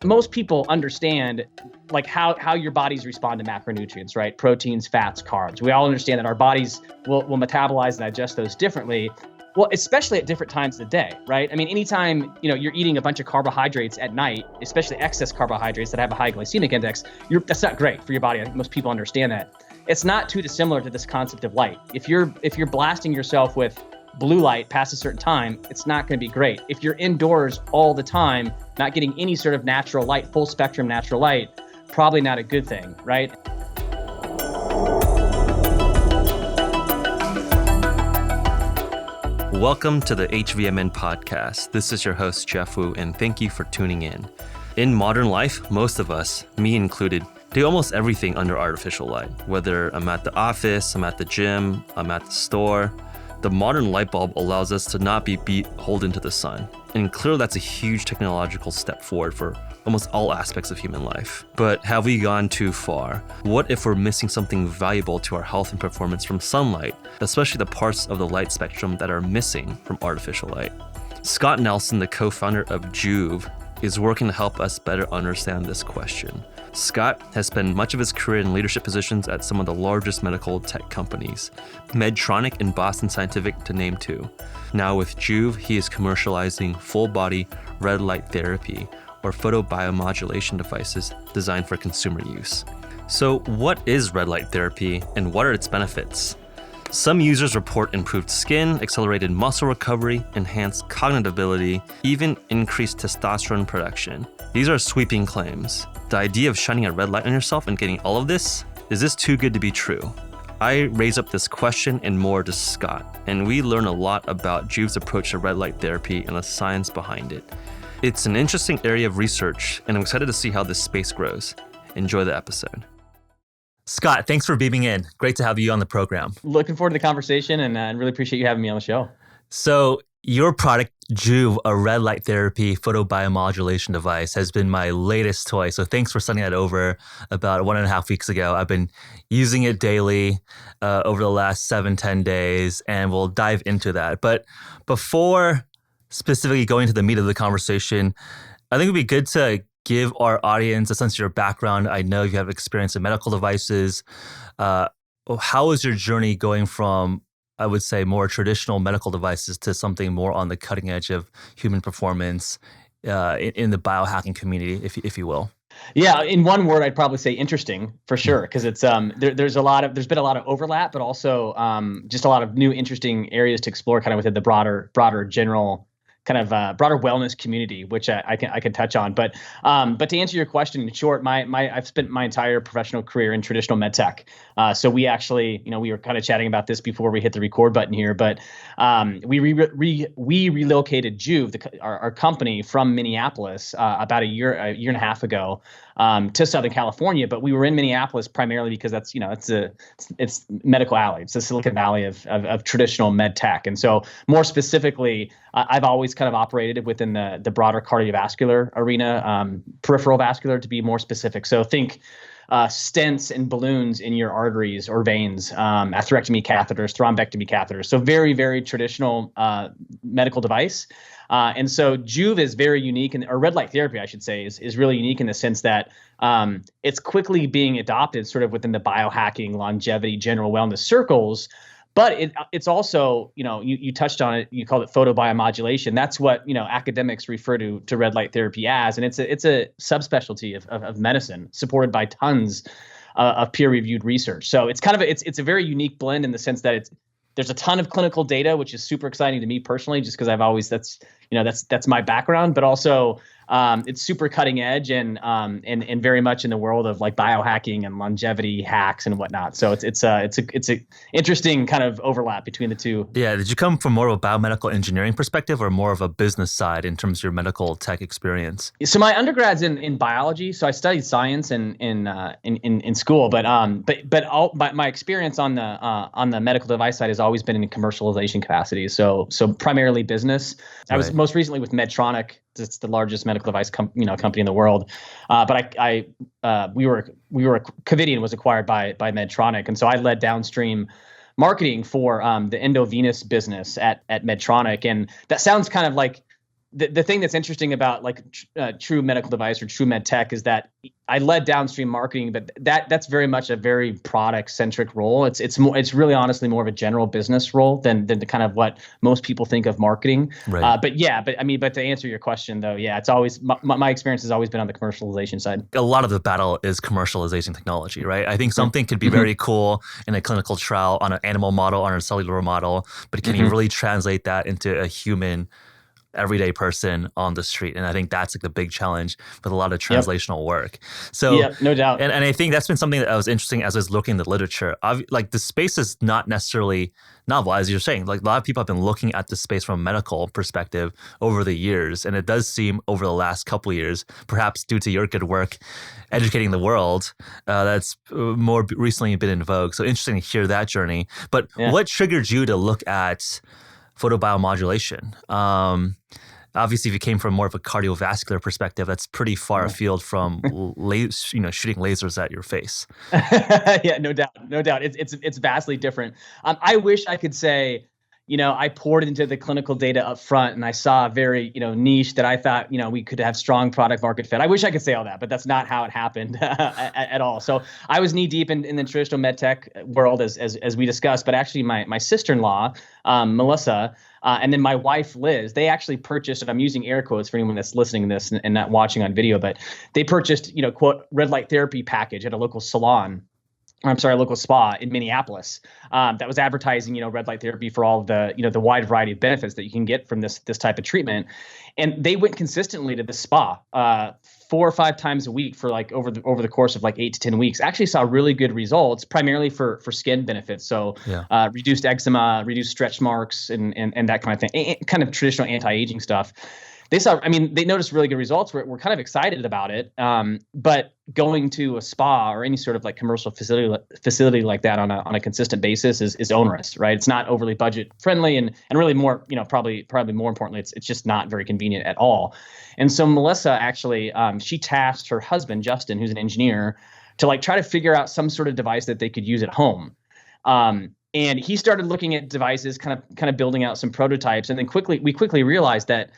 most people understand like how your bodies respond to macronutrients, right? Proteins, fats, carbs. We all understand that our bodies will metabolize and digest those differently. Well, especially at different times of the day, right? I mean, anytime, you're eating a bunch of carbohydrates at night, especially excess carbohydrates that have a high glycemic index, that's not great for your body. I think most people understand that. It's not too dissimilar to this concept of light. If you're blasting yourself with blue light past a certain time, it's not going to be great. If you're indoors all the time, not getting any sort of natural light, full spectrum natural light, probably not a good thing, right? Welcome to the HVMN podcast. This is your host, Jeff Wu, and thank you for tuning in. In modern life, most of us, me included, do almost everything under artificial light. Whether I'm at the office, I'm at the gym, I'm at the store, the modern light bulb allows us to not be beholden to the sun. And clearly that's a huge technological step forward for almost all aspects of human life. But have we gone too far? What if we're missing something valuable to our health and performance from sunlight, especially the parts of the light spectrum that are missing from artificial light? Scott Nelson, the co-founder of Joovv, is working to help us better understand this question. Scott has spent much of his career in leadership positions at some of the largest medical tech companies, Medtronic and Boston Scientific to name two. Now with Joovv, he is commercializing full-body red light therapy, or photobiomodulation devices designed for consumer use. So what is red light therapy and what are its benefits? Some users report improved skin, accelerated muscle recovery, enhanced cognitive ability, even increased testosterone production. These are sweeping claims. The idea of shining a red light on yourself and getting all of this, is this too good to be true? I raise up this question and more to Scott, and we learn a lot about Joovv's approach to red light therapy and the science behind it. It's an interesting area of research, and I'm excited to see how this space grows. Enjoy the episode. Scott, thanks for beaming in. Great to have you on the program. Looking forward to the conversation and really appreciate you having me on the show. So your product, Joovv, a red light therapy photobiomodulation device, has been my latest toy. So thanks for sending that over about 1.5 weeks ago. I've been using it daily over the last 7-10 days, and we'll dive into that. But before specifically going to the meat of the conversation, I think it'd be good to give our audience a sense of your background. I know you have experience in medical devices. How is your journey going from, I would say, more traditional medical devices to something more on the cutting edge of human performance in the biohacking community, if you will? Yeah, in one word, I'd probably say interesting for sure, because it's there's been a lot of overlap, but also just a lot of new interesting areas to explore, kind of within the broader general kind of broader wellness community, which I can touch on. But to answer your question in short, I've spent my entire professional career in traditional med tech. So we actually, we were kind of chatting about this before we hit the record button here, but we relocated Joovv, our company, from Minneapolis about a year and a half ago to Southern California. But we were in Minneapolis primarily because that's, it's Medical Alley. It's the Silicon Valley of traditional med tech. And so more specifically, I've always kind of operated within the broader cardiovascular arena, peripheral vascular to be more specific. So think stents and balloons in your arteries or veins, atherectomy catheters, thrombectomy catheters. So very, very traditional medical device. And so Joovv is very unique, or red light therapy, I should say, is really unique in the sense that it's quickly being adopted sort of within the biohacking, longevity, general wellness circles. But it's also, you touched on it, you called it photobiomodulation. That's what, academics refer to red light therapy as. And it's a subspecialty of medicine supported by tons of peer-reviewed research. So it's kind of it's a very unique blend in the sense that there's a ton of clinical data, which is super exciting to me personally, just because I've always that's my background, but also it's super cutting edge and very much in the world of like biohacking and longevity hacks and whatnot. So it's a interesting kind of overlap between the two. Yeah. Did you come from more of a biomedical engineering perspective or more of a business side in terms of your medical tech experience? So my undergrad's in biology. So I studied science in school, but my experience on the medical device side has always been in commercialization capacity. So primarily business. I was most recently with Medtronic. It's the largest medical device company in the world. But Covidien was acquired by Medtronic, and so I led downstream marketing for the endovenous business at Medtronic, and that sounds kind of like the thing that's interesting about like true medical device or true med tech is that I led downstream marketing, but that's very much a very product centric role. It's really honestly more of a general business role than the kind of what most people think of marketing. Right. But to answer your question though, yeah, it's always my experience has always been on the commercialization side. A lot of the battle is commercialization technology, right? I think something could be very cool in a clinical trial on an animal model, on a cellular model, but can you really translate that into a human everyday person on the street? And I think that's like the big challenge with a lot of translational work. So no doubt. And I think that's been something that was interesting as I was looking at the literature. Like the space is not necessarily novel, as you're saying. Like a lot of people have been looking at the space from a medical perspective over the years. And it does seem over the last couple of years, perhaps due to your good work educating the world, that's more recently been in vogue. So interesting to hear that journey. But what triggered you to look at photobiomodulation? Obviously, if you came from more of a cardiovascular perspective, that's pretty far afield from shooting lasers at your face. Yeah, no doubt. It's vastly different. I wish I could say, I poured into the clinical data up front and I saw a very, niche that I thought, we could have strong product market fit. I wish I could say all that, but that's not how it happened at all. So I was knee deep in the traditional med tech world as we discussed, but actually my sister-in-law, Melissa, and then my wife, Liz, they actually purchased, and I'm using air quotes for anyone that's listening to this and not watching on video, but they purchased, quote, red light therapy package at a local local spa in Minneapolis that was advertising, red light therapy for all of the, the wide variety of benefits that you can get from this type of treatment. And they went consistently to the spa 4 or 5 times a week for like over the course of like 8 to 10 weeks. Actually saw really good results, primarily for skin benefits. So reduced eczema, reduced stretch marks, and that kind of thing, kind of traditional anti-aging stuff. They noticed really good results. We're kind of excited about it. But going to a spa or any sort of like commercial facility like that on a consistent basis is onerous, right? It's not overly budget friendly and really more, probably more importantly, it's just not very convenient at all. And so Melissa actually, she tasked her husband, Justin, who's an engineer, to like try to figure out some sort of device that they could use at home. And he started looking at devices, kind of building out some prototypes. And then we quickly realized that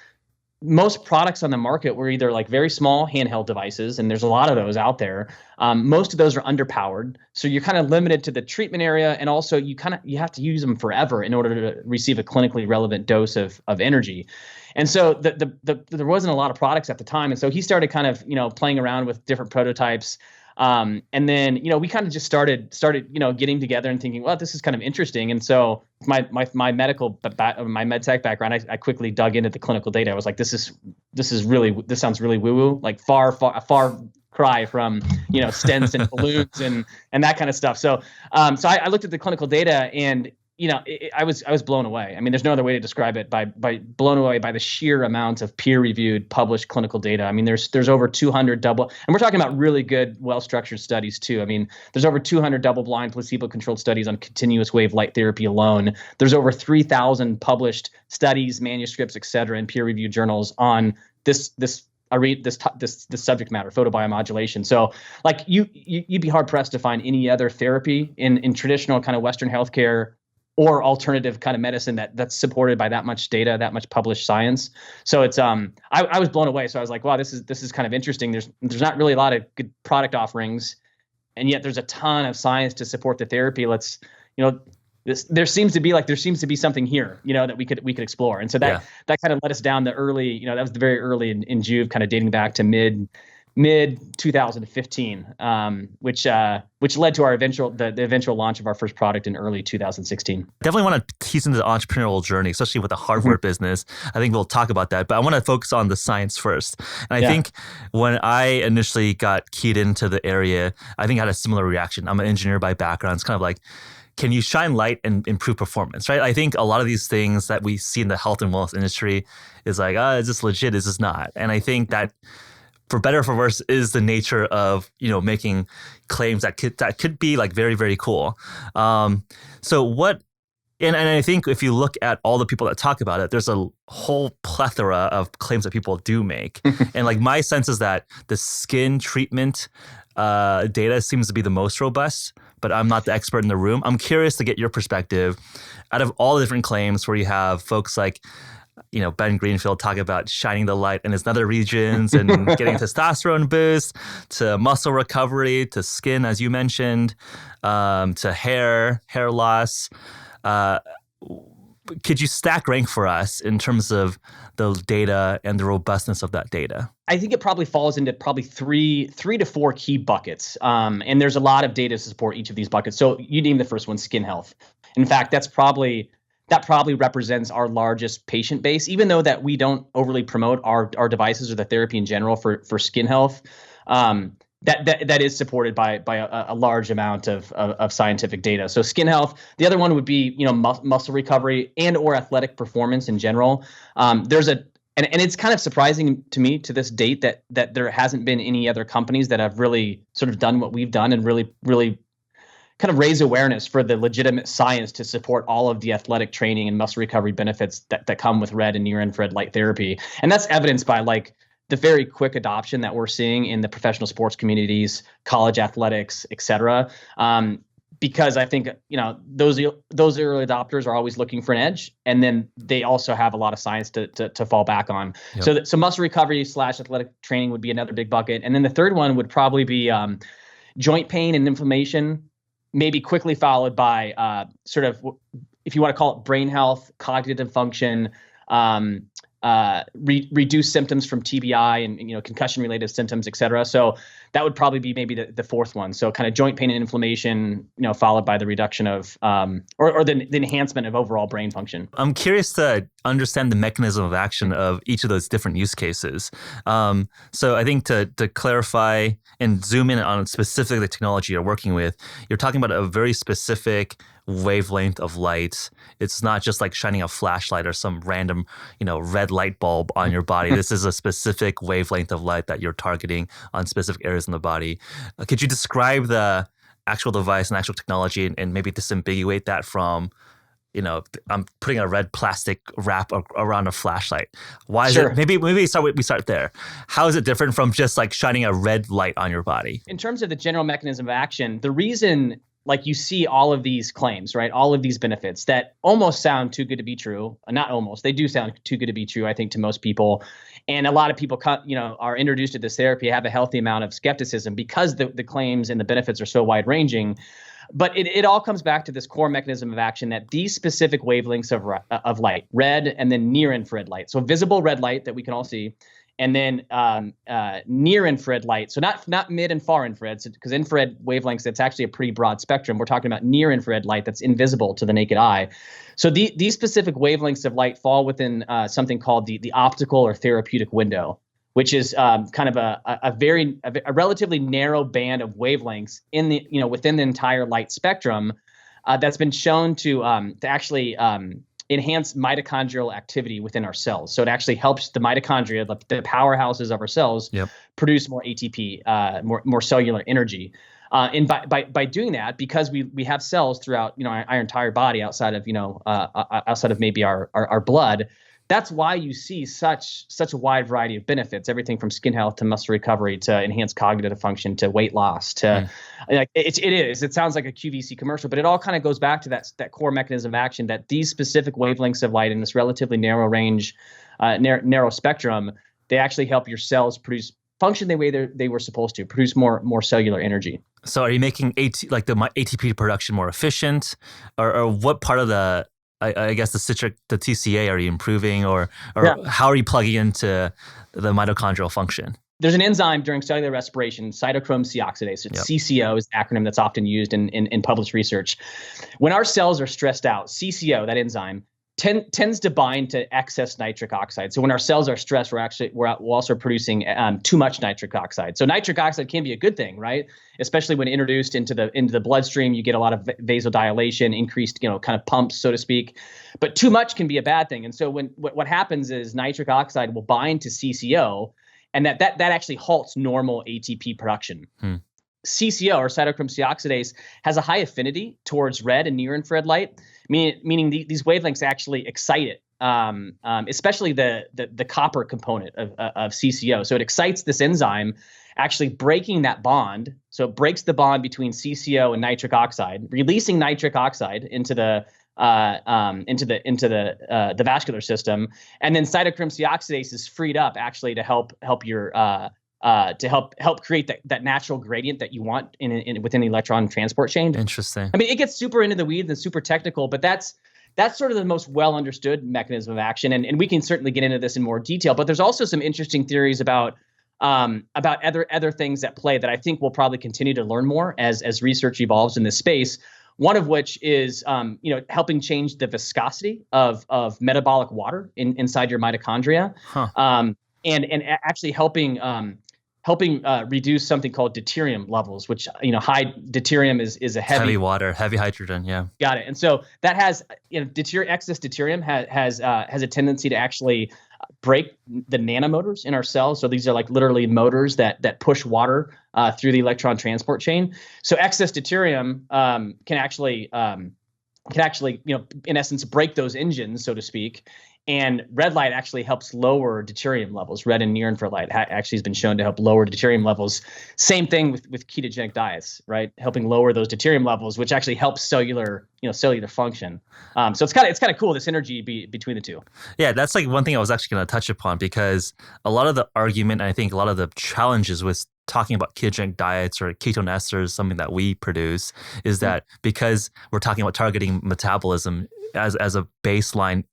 most products on the market were either like very small handheld devices, and there's a lot of those out there. Most of those are underpowered, so you're kind of limited to the treatment area, and also you have to use them forever in order to receive a clinically relevant dose of energy. And so there wasn't a lot of products at the time, and so he started kind of playing around with different prototypes. And then, we kind of just started, getting together and thinking, well, this is kind of interesting. And so my med tech background, I quickly dug into the clinical data. I was like, this sounds really woo woo, like far cry from, stents and balloons and that kind of stuff. So I looked at the clinical data and, I was blown away. I mean, there's no other way to describe it by blown away by the sheer amount of peer-reviewed, published clinical data. I mean, there's over 200 and we're talking about really good, well-structured studies too. I mean, there's over 200 double-blind, placebo-controlled studies on continuous wave light therapy alone. There's over 3,000 published studies, manuscripts, et cetera, in peer-reviewed journals on this subject matter, photobiomodulation. So, like you'd be hard pressed to find any other therapy in traditional kind of Western healthcare or alternative kind of medicine that's supported by that much data, that much published science. So it's I was blown away. So I was like, wow, this is kind of interesting. There's not really a lot of good product offerings, and yet there's a ton of science to support the therapy. There seems to be something here, that we could explore. And so that kind of led us down the early, that was the very early in Joovv, kind of dating back to mid 2015, which led to our eventual launch of our first product in early 2016. Definitely want to tease into the entrepreneurial journey, especially with the hardware business. I think we'll talk about that, but I want to focus on the science first. And I think when I initially got keyed into the area, I think I had a similar reaction. I'm an engineer by background. It's kind of like, can you shine light and improve performance, right? I think a lot of these things that we see in the health and wellness industry is like, is this legit? Is this not? And I think that for better or for worse is the nature of, making claims that could be like very, very cool. So what, and I think if you look at all the people that talk about it, there's a whole plethora of claims that people do make. And like my sense is that the skin treatment data seems to be the most robust, but I'm not the expert in the room. I'm curious to get your perspective out of all the different claims where you have folks like Ben Greenfield talk about shining the light in his nether regions and getting testosterone boost, to muscle recovery, to skin, as you mentioned, to hair loss. Could you stack rank for us in terms of the data and the robustness of that data? I think it probably falls into three to four key buckets. And there's a lot of data to support each of these buckets. So you named the first one, skin health. In fact, that probably represents our largest patient base, even though that we don't overly promote our devices or the therapy in general for skin health. That is supported by a large amount of scientific data. So skin health. The other one would be muscle recovery and or athletic performance in general. And it's kind of surprising to me to this date that there hasn't been any other companies that have really sort of done what we've done and really kind of raise awareness for the legitimate science to support all of the athletic training and muscle recovery benefits that come with red and near infrared light therapy. And that's evidenced by the very quick adoption that we're seeing in the professional sports communities, college athletics, et cetera. Because I think those early adopters are always looking for an edge, and then they also have a lot of science to fall back on. Yep. So muscle recovery / athletic training would be another big bucket, and then the third one would probably be joint pain and inflammation, maybe quickly followed by sort of, if you want to call it, brain health, cognitive function, reduce symptoms from TBI and concussion related symptoms, et cetera. So that would probably be maybe the fourth one. So kind of joint pain and inflammation, followed by the reduction of or the enhancement of overall brain function. I'm curious to understand the mechanism of action of each of those different use cases. So I think to clarify and zoom in on specifically the technology you're working with, you're talking about a very specific wavelength of light. It's not just like shining a flashlight or some random, red light bulb on your body. This is a specific wavelength of light that you're targeting on specific areas in the body. Could you describe the actual device and actual technology and maybe disambiguate that from, I'm putting a red plastic wrap around a flashlight. Why is Sure. it? Maybe we start there. How is it different from just like shining a red light on your body? In terms of the general mechanism of action, the reason you see all of these claims, right? All of these benefits that almost sound too good to be true. Not almost, they do sound too good to be true, I think, to most people. And a lot of people, are introduced to this therapy, have a healthy amount of skepticism because the claims and the benefits are so wide ranging. But it all comes back to this core mechanism of action that these specific wavelengths of light, red and then near infrared light. So visible red light that we can all see, and then near infrared light. So not mid and far infrared, because infrared wavelengths, that's actually a pretty broad spectrum. We're talking about near infrared light that's invisible to the naked eye. So these specific wavelengths of light fall within something called the optical or therapeutic window, which is kind of a relatively narrow band of wavelengths in the within the entire light spectrum that's been shown to actually enhance mitochondrial activity within our cells. So it actually helps the mitochondria, the powerhouses of our cells, Yep. produce more ATP, more cellular energy. And by doing that, because we have cells throughout our entire body outside of maybe our blood. That's why you see such a wide variety of benefits, everything from skin health to muscle recovery to enhanced cognitive function to weight loss to it sounds like a QVC commercial, but it all kind of goes back to that core mechanism of action, that these specific wavelengths of light in this relatively narrow range, narrow spectrum, they actually help your cells function the way they were supposed to, produce more cellular energy. So are you making the ATP production more efficient, or what part of the I guess the TCA are you improving, or how are you plugging into the mitochondrial function? There's an enzyme during cellular respiration, cytochrome C oxidase. It's CCO is the acronym that's often used in published research. When our cells are stressed out, CCO, that enzyme, tends to bind to excess nitric oxide. So when our cells are stressed, we're also producing too much nitric oxide. So nitric oxide can be a good thing, right? Especially when introduced into the bloodstream, you get a lot of vasodilation, increased kind of pumps, so to speak. But too much can be a bad thing. And so what happens is nitric oxide will bind to CCO, and that actually halts normal ATP production. CCO, or cytochrome C oxidase, has a high affinity towards red and near infrared light, meaning these wavelengths actually excite it, especially the copper component of CCO. So it excites this enzyme, actually breaking that bond. So it breaks the bond between CCO and nitric oxide, releasing nitric oxide into the the vascular system, and then cytochrome C oxidase is freed up actually to help your create that natural gradient that you want within the electron transport chain. Interesting. I mean, it gets super into the weeds and super technical, but that's sort of the most well understood mechanism of action, and we can certainly get into this in more detail. But there's also some interesting theories about other things at play that I think we'll probably continue to learn more as research evolves in this space. One of which is, helping change the viscosity of metabolic water inside your mitochondria, and actually helping reduce something called deuterium levels, which high deuterium is a heavy water, heavy hydrogen. Yeah, got it. And so that has excess deuterium has a tendency to actually break the nanomotors in our cells. So these are like literally motors that push water through the electron transport chain. So excess deuterium can actually in essence break those engines, so to speak. And red light actually helps lower deuterium levels. Red and near infrared light actually has been shown to help lower deuterium levels. Same thing with ketogenic diets, right? Helping lower those deuterium levels, which actually helps cellular function. So it's kind of cool, the synergy between the two. Yeah, that's like one thing I was actually going to touch upon, because a lot of the argument, and I think a lot of the challenges with talking about ketogenic diets or ketone esters, something that we produce, is that because we're talking about targeting metabolism as a baseline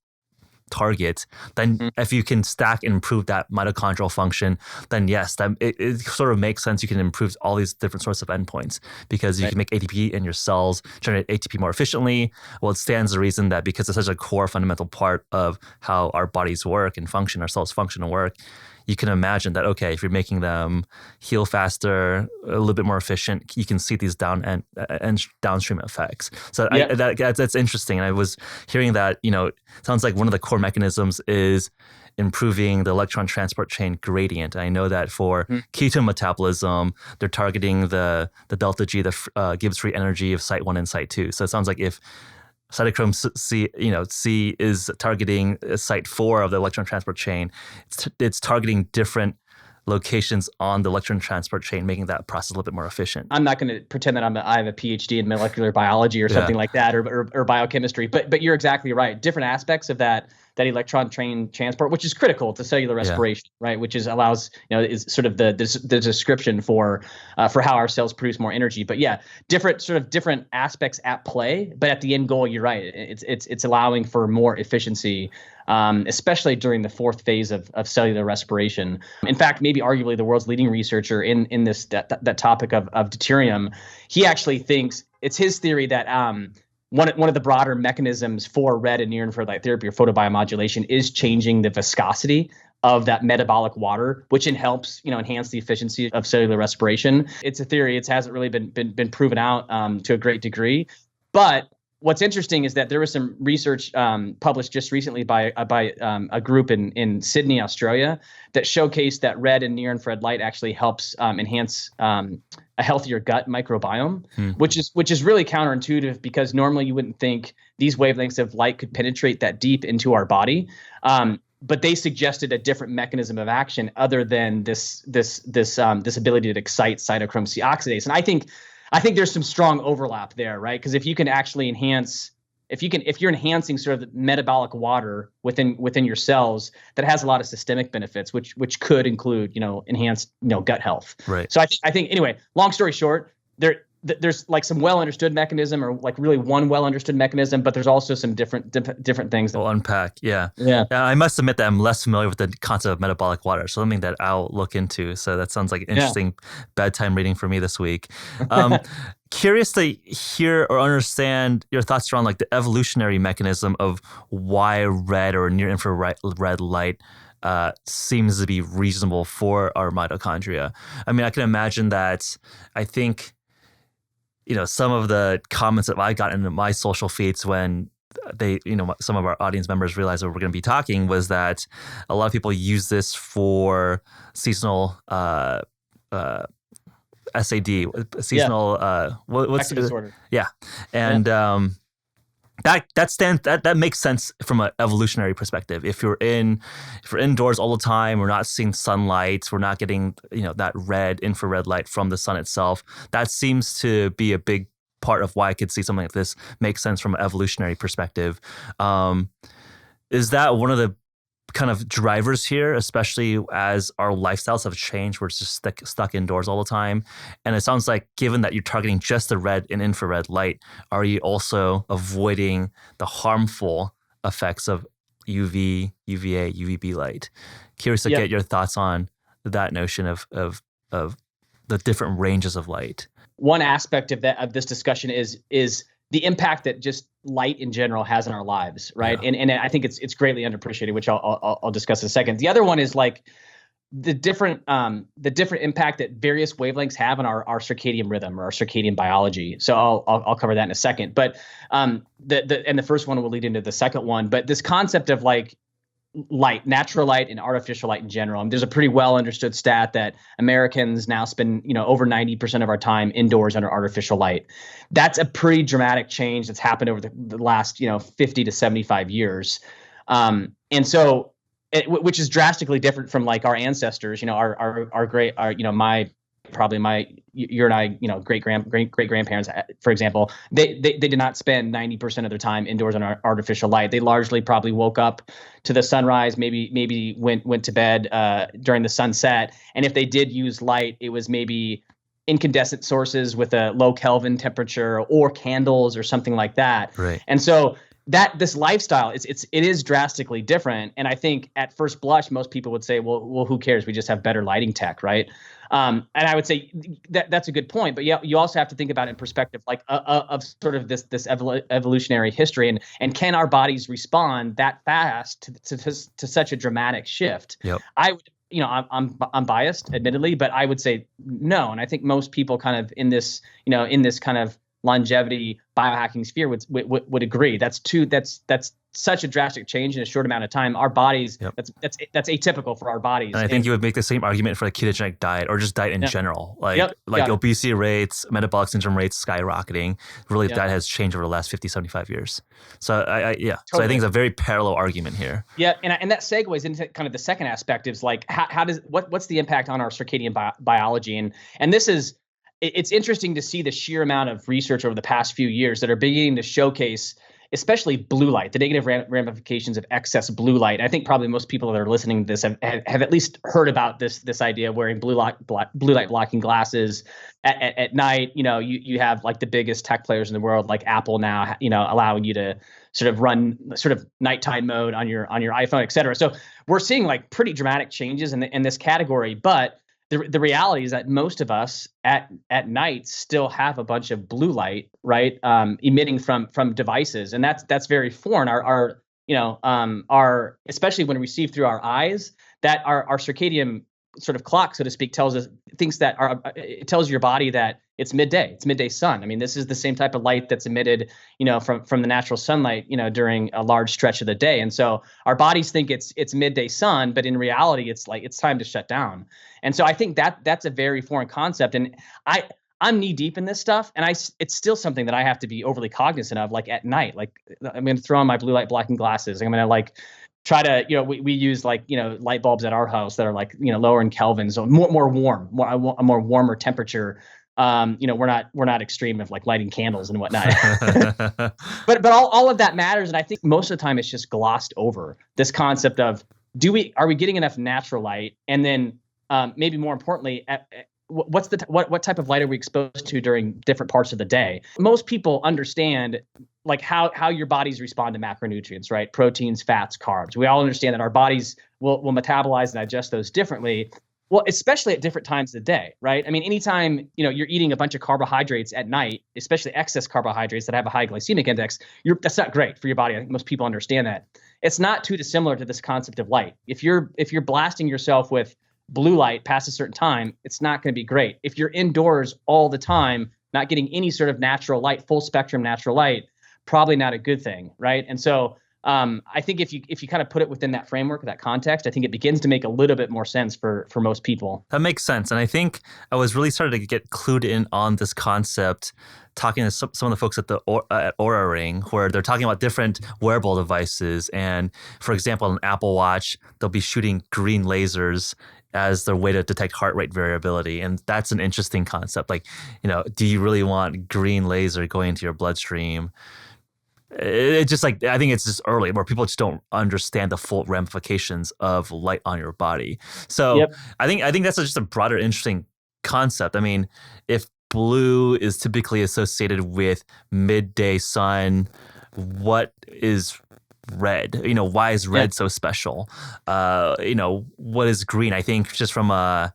target, then if you can stack and improve that mitochondrial function, then yes, it sort of makes sense. You can improve all these different sorts of endpoints, because you can make ATP in your cells, generate ATP more efficiently. Well, it stands to reason that because it's such a core fundamental part of how our bodies work and function, our cells function and work, you can imagine that, okay, if you're making them heal faster, a little bit more efficient, you can see these downstream effects. So that's interesting. And I was hearing that, it sounds like one of the core mechanisms is improving the electron transport chain gradient. I know that for ketone metabolism, they're targeting the delta G, the Gibbs free energy of site 1 and site 2. So it sounds like if cytochrome C is targeting site 4 of the electron transport chain, it's targeting different locations on the electron transport chain, making that process a little bit more efficient. I'm not going to pretend that I have a PhD in molecular biology or something like that, or biochemistry, but you're exactly right. Different aspects of that electron train transport, which is critical to cellular respiration, right? Which allows, is sort of the description for how our cells produce more energy. But yeah, different aspects at play. But at the end goal, you're right. It's allowing for more efficiency, especially during the fourth phase of cellular respiration. In fact, maybe arguably the world's leading researcher in this that topic of deuterium, he actually thinks, it's his theory that one of the broader mechanisms for red and near infrared light therapy or photobiomodulation is changing the viscosity of that metabolic water, which helps enhance the efficiency of cellular respiration. It's a theory; it hasn't really been proven out to a great degree. But what's interesting is that there was some research published just recently by a group in Sydney, Australia, that showcased that red and near infrared light actually helps enhance a healthier gut microbiome, which is really counterintuitive, because normally you wouldn't think these wavelengths of light could penetrate that deep into our body. But they suggested a different mechanism of action other than this ability to excite cytochrome C oxidase. And I think there's some strong overlap there, right? Because if you can actually if you're enhancing sort of the metabolic water within your cells, that has a lot of systemic benefits, which could include, enhanced, gut health. Right. So I think anyway, long story short, there's like some well understood mechanism, or like really one well understood mechanism, but there's also some different things that we'll unpack. Yeah. I must admit that I'm less familiar with the concept of metabolic water, so something that I'll look into. So that sounds like an interesting bedtime reading for me this week. Curious to hear or understand your thoughts around like the evolutionary mechanism of why red or near infrared light seems to be reasonable for our mitochondria. I mean, I can imagine that. I think, some of the comments that I got into my social feeds when they, some of our audience members realized that we're going to be talking, was that a lot of people use this for seasonal SAD, seasonal what's disorder. Yeah, and that makes sense from an evolutionary perspective. If we're indoors all the time, we're not seeing sunlight, we're not getting that red infrared light from the sun itself. That seems to be a big part of why I could see something like this make sense from an evolutionary perspective. Is that one of the kind of drivers here, especially as our lifestyles have changed? We're just stuck indoors all the time. And it sounds like, given that you're targeting just the red and infrared light, are you also avoiding the harmful effects of UV, UVA, UVB light? Curious to get your thoughts on that notion of the different ranges of light. One aspect of this discussion is the impact that just light in general has in our lives, right? Yeah. And I think it's greatly underappreciated, which I'll discuss in a second. The other one is like the different impact that various wavelengths have on our circadian rhythm or our circadian biology. So I'll cover that in a second. But the first one will lead into the second one. But this concept of like light, natural light and artificial light in general. And there's a pretty well understood stat that Americans now spend, over 90% of our time indoors under artificial light. That's a pretty dramatic change that's happened over the last, 50 to 75 years. And so, which is drastically different from like our ancestors, your and I, great grandparents, for example, they did not spend 90% of their time indoors on artificial light. They largely probably woke up to the sunrise, maybe went to bed during the sunset. And if they did use light, it was maybe incandescent sources with a low Kelvin temperature or candles or something like that. Right. And so this lifestyle, it is drastically different. And I think at first blush, most people would say, well, who cares? We just have better lighting tech, right? And I would say that's a good point. But you also have to think about it in perspective, like of sort of this evolutionary history, and can our bodies respond that fast to such a dramatic shift? Yep. I would, I'm biased, admittedly, but I would say no. And I think most people kind of in this kind of longevity biohacking sphere would agree. That's such a drastic change in a short amount of time. Our bodies, that's atypical for our bodies. And I think you would make the same argument for the ketogenic diet or just diet in general. Obesity rates, metabolic syndrome rates skyrocketing. Really, that has changed over the last 50, 75 years. So Totally. So I think it's a very parallel argument here. Yeah, and that segues into kind of the second aspect is like what's the impact on our circadian biology? And this is, it's interesting to see the sheer amount of research over the past few years that are beginning to showcase, especially blue light, the negative ramifications of excess blue light. I think probably most people that are listening to this have at least heard about this idea of wearing blue light blocking glasses at night. You have like the biggest tech players in the world, like Apple now, allowing you to sort of run sort of nighttime mode on your iPhone, et cetera. So we're seeing like pretty dramatic changes in this category, but the reality is that most of us at night still have a bunch of blue light, right, emitting from devices, and that's very foreign. Our especially when received through our eyes, that our circadian sort of clock, so to speak, it tells your body that it's midday sun. I mean, this is the same type of light that's emitted, from the natural sunlight, during a large stretch of the day. And so our bodies think it's midday sun, but in reality, it's like it's time to shut down. And so I think that's a very foreign concept. And I'm knee deep in this stuff, and it's still something that I have to be overly cognizant of. Like at night, like I'm going to throw on my blue light blocking glasses. I'm going to try to, we use light bulbs at our house that are lower in Kelvin, so more warm, a more warmer temperature. We're not extreme of like lighting candles and whatnot, but all of that matters. And I think most of the time it's just glossed over, this concept of are we getting enough natural light? And then maybe more importantly, what type of light are we exposed to during different parts of the day? Most people understand like how your bodies respond to macronutrients, right? Proteins, fats, carbs. We all understand that our bodies will metabolize and digest those differently. Well, especially at different times of the day, right? I mean, anytime, you're eating a bunch of carbohydrates at night, especially excess carbohydrates that have a high glycemic index, that's not great for your body. I think most people understand that. It's not too dissimilar to this concept of light. If you're blasting yourself with blue light past a certain time, it's not going to be great. If you're indoors all the time, not getting any sort of natural light, full spectrum natural light, probably not a good thing, right? And so I think if you kind of put it within that framework, that context, I think it begins to make a little bit more sense for most people. That makes sense. And I think I was really starting to get clued in on this concept talking to some of the folks at the at Oura Ring, where they're talking about different wearable devices. And for example, an Apple Watch, they'll be shooting green lasers as their way to detect heart rate variability. And that's an interesting concept. Like, do you really want green laser going into your bloodstream? It's just like, I think it's just early where people just don't understand the full ramifications of light on your body. So Yep. I think that's just a broader, interesting concept. I mean, if blue is typically associated with midday sun, what is red? Why is red so special? What is green? I think just from a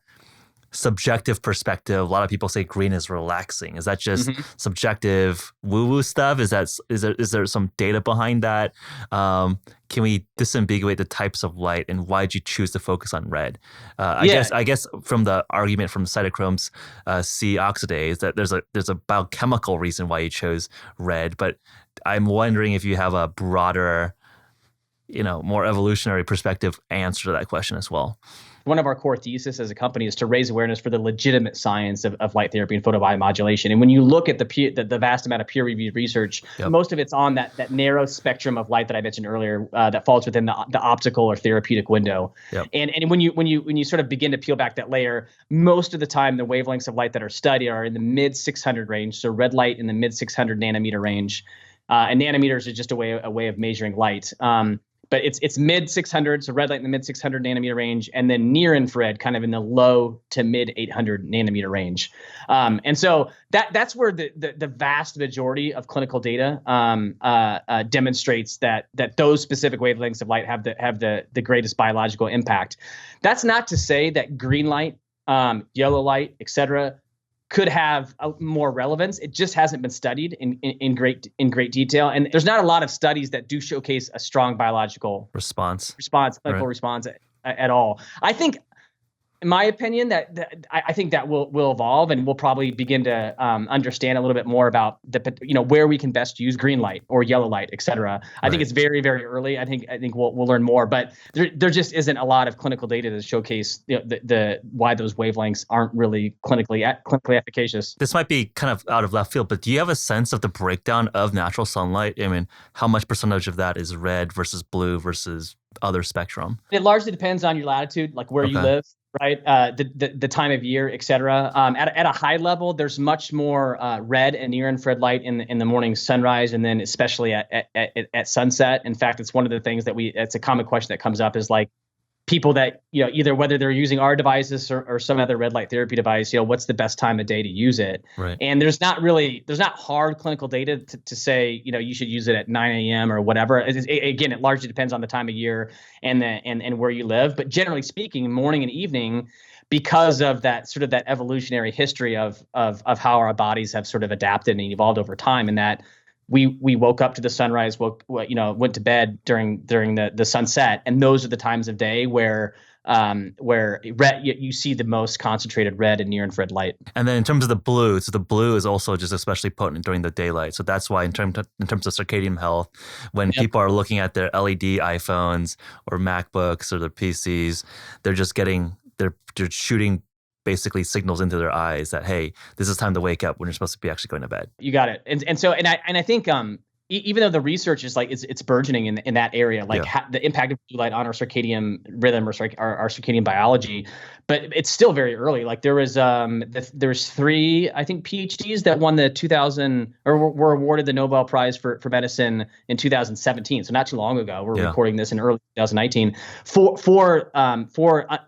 subjective perspective, a lot of people say green is relaxing. Is that just subjective woo-woo stuff? Is there some data behind that? Can we disambiguate the types of light, and why did you choose to focus on red? I guess from the argument from cytochrome's C oxidase that there's a biochemical reason why you chose red, but I'm wondering if you have a broader, more evolutionary perspective answer to that question as well. One of our core theses as a company is to raise awareness for the legitimate science of light therapy and photobiomodulation. And when you look at the vast amount of peer-reviewed research, most of it's on that narrow spectrum of light that I mentioned earlier that falls within the optical or therapeutic window. And when you sort of begin to peel back that layer, most of the time the wavelengths of light that are studied are in the mid 600 range. So red light in the mid 600 nanometer range, and nanometers are just a way of measuring light. But it's mid 600, so red light in the mid 600 nanometer range, and then near infrared kind of in the low to mid 800 nanometer range. And so that's where the vast majority of clinical data demonstrates that those specific wavelengths of light have the greatest biological impact. That's not to say that green light, yellow light, et cetera, could have more relevance. It just hasn't been studied in great detail, and there's not a lot of studies that do showcase a strong biological clinical response at all. I think, in my opinion, I think that will evolve, and we'll probably begin to understand a little bit more about where we can best use green light or yellow light, et cetera. I think it's very, very early. I think we'll learn more, but there just isn't a lot of clinical data to showcase the why those wavelengths aren't really clinically efficacious. This might be kind of out of left field, but do you have a sense of the breakdown of natural sunlight? I mean, how much percentage of that is red versus blue versus other spectrum? It largely depends on your latitude, like where you live. Right, the time of year, et cetera. At a high level, there's much more red and near infrared light in the morning sunrise, and then especially at sunset. In fact, it's one of the things it's a common question that comes up is like people that either whether they're using our devices or some other red light therapy device, what's the best time of day to use it? Right. And there's not hard clinical data to say you should use it at 9 a.m. or whatever. Again, it largely depends on the time of year and where you live. But generally speaking, morning and evening, because of that sort of that evolutionary history of how our bodies have sort of adapted and evolved over time, and that we woke up to the sunrise, went to bed during the sunset, and those are the times of day where red, you see the most concentrated red and near infrared light. And then in terms of the blue, so the blue is also just especially potent during the daylight. So that's why in terms of circadian health, when people are looking at their LED iPhones or MacBooks or their PCs, they're shooting basically signals into their eyes that, hey, this is time to wake up when you're supposed to be actually going to bed. You got it. And I think even though the research is like it's burgeoning in that area, like the impact of blue light on our circadian rhythm or our circadian biology, but it's still very early. Like there was 3 I think PhDs that won the 2000 or were awarded the Nobel Prize for medicine in 2017, so not too long ago. We're recording this in early 2019 for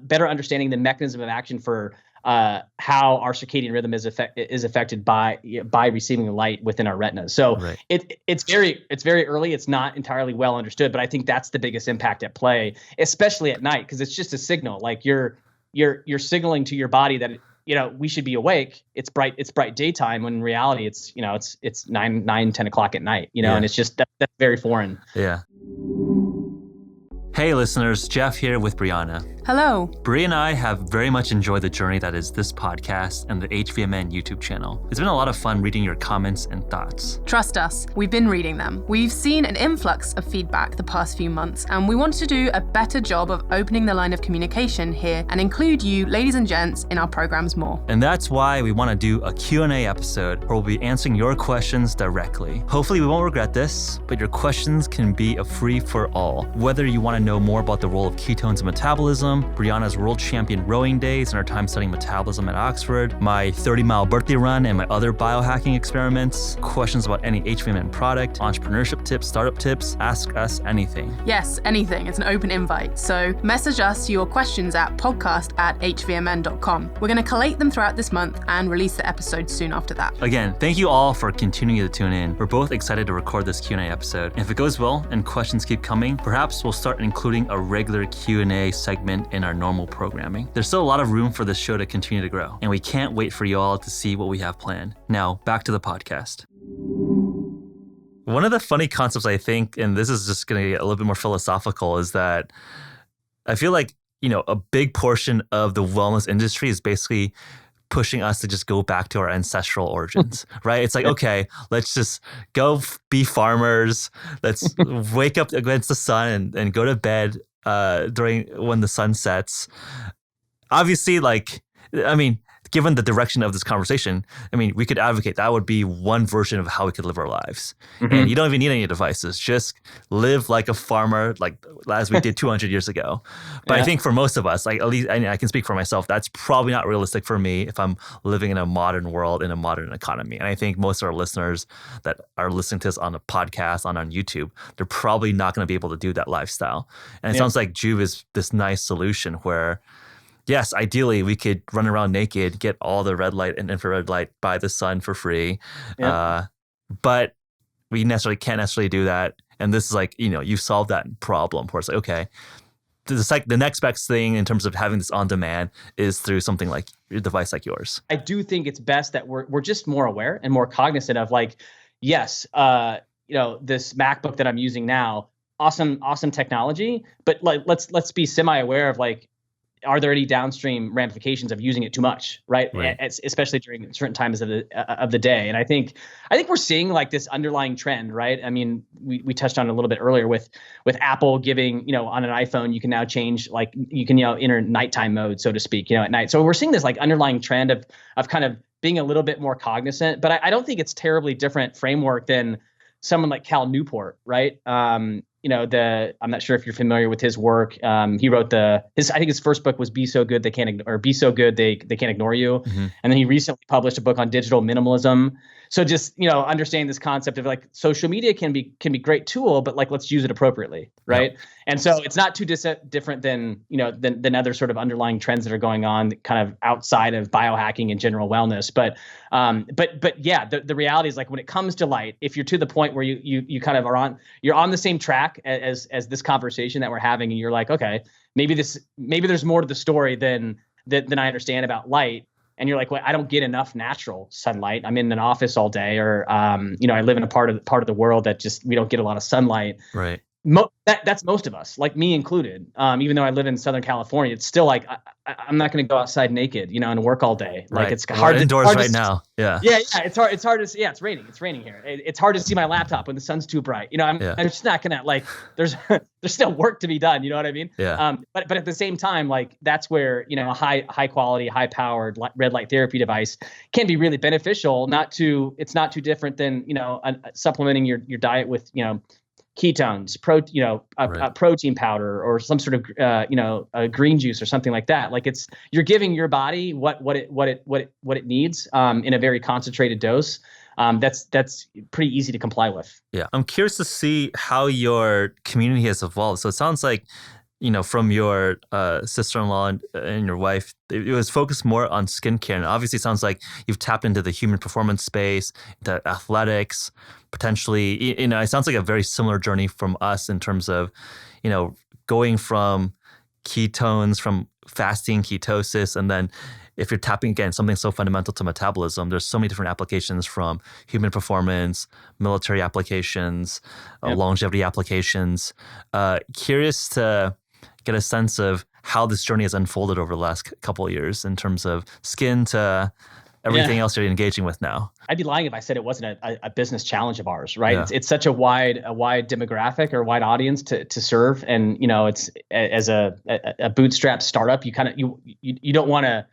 better understanding the mechanism of action for how our circadian rhythm is affected by receiving light within our retinas. So it's very early. It's not entirely well understood, but I think that's the biggest impact at play, especially at night, because it's just a signal. Like you're signaling to your body that we should be awake. It's bright daytime, when in reality it's 9, 10 o'clock at night. And it's just that's very foreign. Yeah. Hey listeners, Jeff here with Brianna. Hello. Bri and I have very much enjoyed the journey that is this podcast and the HVMN YouTube channel. It's been a lot of fun reading your comments and thoughts. Trust us, we've been reading them. We've seen an influx of feedback the past few months, and we want to do a better job of opening the line of communication here and include you, ladies and gents, in our programs more. And that's why we want to do a Q&A episode where we'll be answering your questions directly. Hopefully we won't regret this, but your questions can be a free for all. Whether you want to know more about the role of ketones in metabolism, Brianna's world champion rowing days and her time studying metabolism at Oxford, my 30-mile birthday run and my other biohacking experiments, questions about any HVMN product, entrepreneurship tips, startup tips, ask us anything. Yes, anything. It's an open invite. So message us your questions at podcast@hvmn.com. We're going to collate them throughout this month and release the episode soon after that. Again, thank you all for continuing to tune in. We're both excited to record this Q&A episode. And if it goes well and questions keep coming, perhaps we'll start including a regular Q&A segment in our normal programming. There's still a lot of room for this show to continue to grow, and we can't wait for you all to see what we have planned. Now, back to the podcast. One of the funny concepts, I think, and this is just going to get a little bit more philosophical, is that I feel like, a big portion of the wellness industry is basically pushing us to just go back to our ancestral origins, right? It's like, okay, let's just go be farmers. Let's wake up against the sun and go to bed when the sun sets. Obviously, given the direction of this conversation, we could advocate that would be one version of how we could live our lives. Mm-hmm. And you don't even need any devices. Just live like a farmer, like as we did 200 years ago. But yeah. I think for most of us, at least I can speak for myself, that's probably not realistic for me if I'm living in a modern world, in a modern economy. And I think most of our listeners that are listening to this on a podcast, on YouTube, they're probably not going to be able to do that lifestyle. And it sounds like Joovv is this nice solution where, yes, ideally we could run around naked, get all the red light and infrared light by the sun for free. Yeah. But we can't necessarily do that. And this is like, you've solved that problem where it's like, okay, the next best thing in terms of having this on demand is through something like a device like yours. I do think it's best that we're just more aware and more cognizant of yes, this MacBook that I'm using now, awesome technology, but let's be semi-aware of are there any downstream ramifications of using it too much, right? Especially during certain times of the day. And I think we're seeing this underlying trend, right? We touched on it a little bit earlier with Apple giving, on an iPhone, you can now change, you can, enter nighttime mode, so to speak, at night. So we're seeing this underlying trend of kind of being a little bit more cognizant, but I don't think it's terribly different framework than someone like Cal Newport, right? I'm not sure if you're familiar with his work. He wrote I think his first book was Be So Good They Can't Ignore You. Mm-hmm. And then he recently published a book on digital minimalism. So just, understanding this concept of social media can be great tool, but let's use it appropriately. Right. Yep. And so it's not too different than other sort of underlying trends that are going on kind of outside of biohacking and general wellness. But yeah, the reality is when it comes to light, if you're to the point where you kind of you're on the same track as this conversation that we're having, and you're like, okay, maybe there's more to the story than I understand about light. And you're like, well, I don't get enough natural sunlight. I'm in an office all day, or I live in a part of the world that just we don't get a lot of sunlight. Right. That's most of us, like me included. Even though I live in Southern California, it's still I'm not going to go outside naked, and work all day. Right. It's hard indoors hard right now. Yeah. Yeah. It's hard to see. Yeah, it's raining. It's raining here. It's hard to see my laptop when the sun's too bright. I'm just not going to there's still work to be done. You know what I mean? Yeah. But at the same time, that's where, a high quality, high powered red light therapy device can be really beneficial. It's not too different than, supplementing your diet with, ketones, protein powder, or some sort of a green juice or something like that. You're giving your body what it needs in a very concentrated dose. That's pretty easy to comply with. Yeah, I'm curious to see how your community has evolved. So it sounds like, from your sister-in-law and your wife, it was focused more on skincare. And obviously it sounds like you've tapped into the human performance space, the athletics, potentially, it sounds like a very similar journey from us in terms of, going from ketones, from fasting, ketosis, and then if you're tapping, again, something so fundamental to metabolism, there's so many different applications from human performance, military applications, longevity applications. Curious to get a sense of how this journey has unfolded over the last couple of years in terms of skin to everything else you're engaging with now. I'd be lying if I said it wasn't a business challenge of ours, right? Yeah. It's such a wide demographic or wide audience to serve, and it's as a bootstrap startup, you don't want to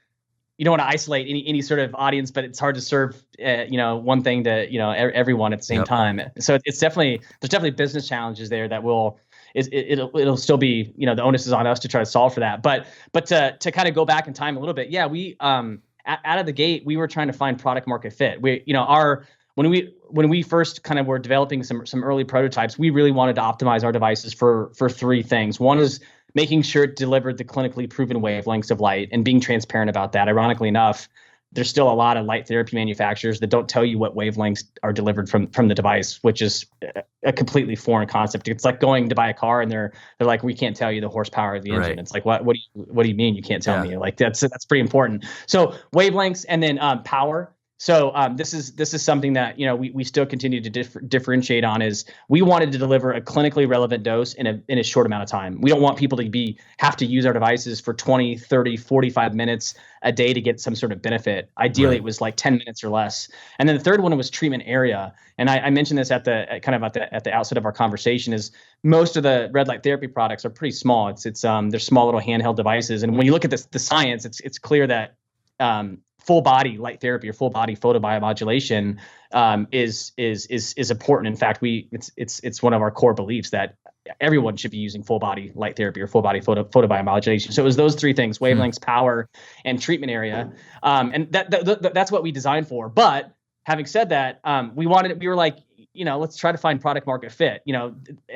isolate any sort of audience, but it's hard to serve one thing to everyone at the same time. So there's definitely business challenges there that it'll still be the onus is on us to try to solve for that. But to kind of go back in time a little bit, we out of the gate, we were trying to find product market fit. When we first kind of were developing some early prototypes, we really wanted to optimize our devices for three things. One is making sure it delivered the clinically proven wavelengths of light and being transparent about that. Ironically enough, there's still a lot of light therapy manufacturers that don't tell you what wavelengths are delivered from the device, which is a completely foreign concept. It's like going to buy a car and they're like, we can't tell you the horsepower of the engine. Right. It's like, what do you mean you can't tell me? Like that's pretty important. So wavelengths and then power. So this is something that we still continue to differentiate on. Is we wanted to deliver a clinically relevant dose in a short amount of time. We don't want people to have to use our devices for 20, 30, 45 minutes a day to get some sort of benefit. Ideally, It was like 10 minutes or less. And then the third one was treatment area. And I mentioned this at the outset of our conversation. Is most of the red light therapy products are pretty small. They're small little handheld devices. And when you look at the science, it's clear that full body light therapy or full body photobiomodulation is important. In fact, it's one of our core beliefs that everyone should be using full body light therapy or full body photobiomodulation. So it was those three things: wavelengths, power, and treatment area. And that's what we designed for. But having said that, we were like, let's try to find product market fit.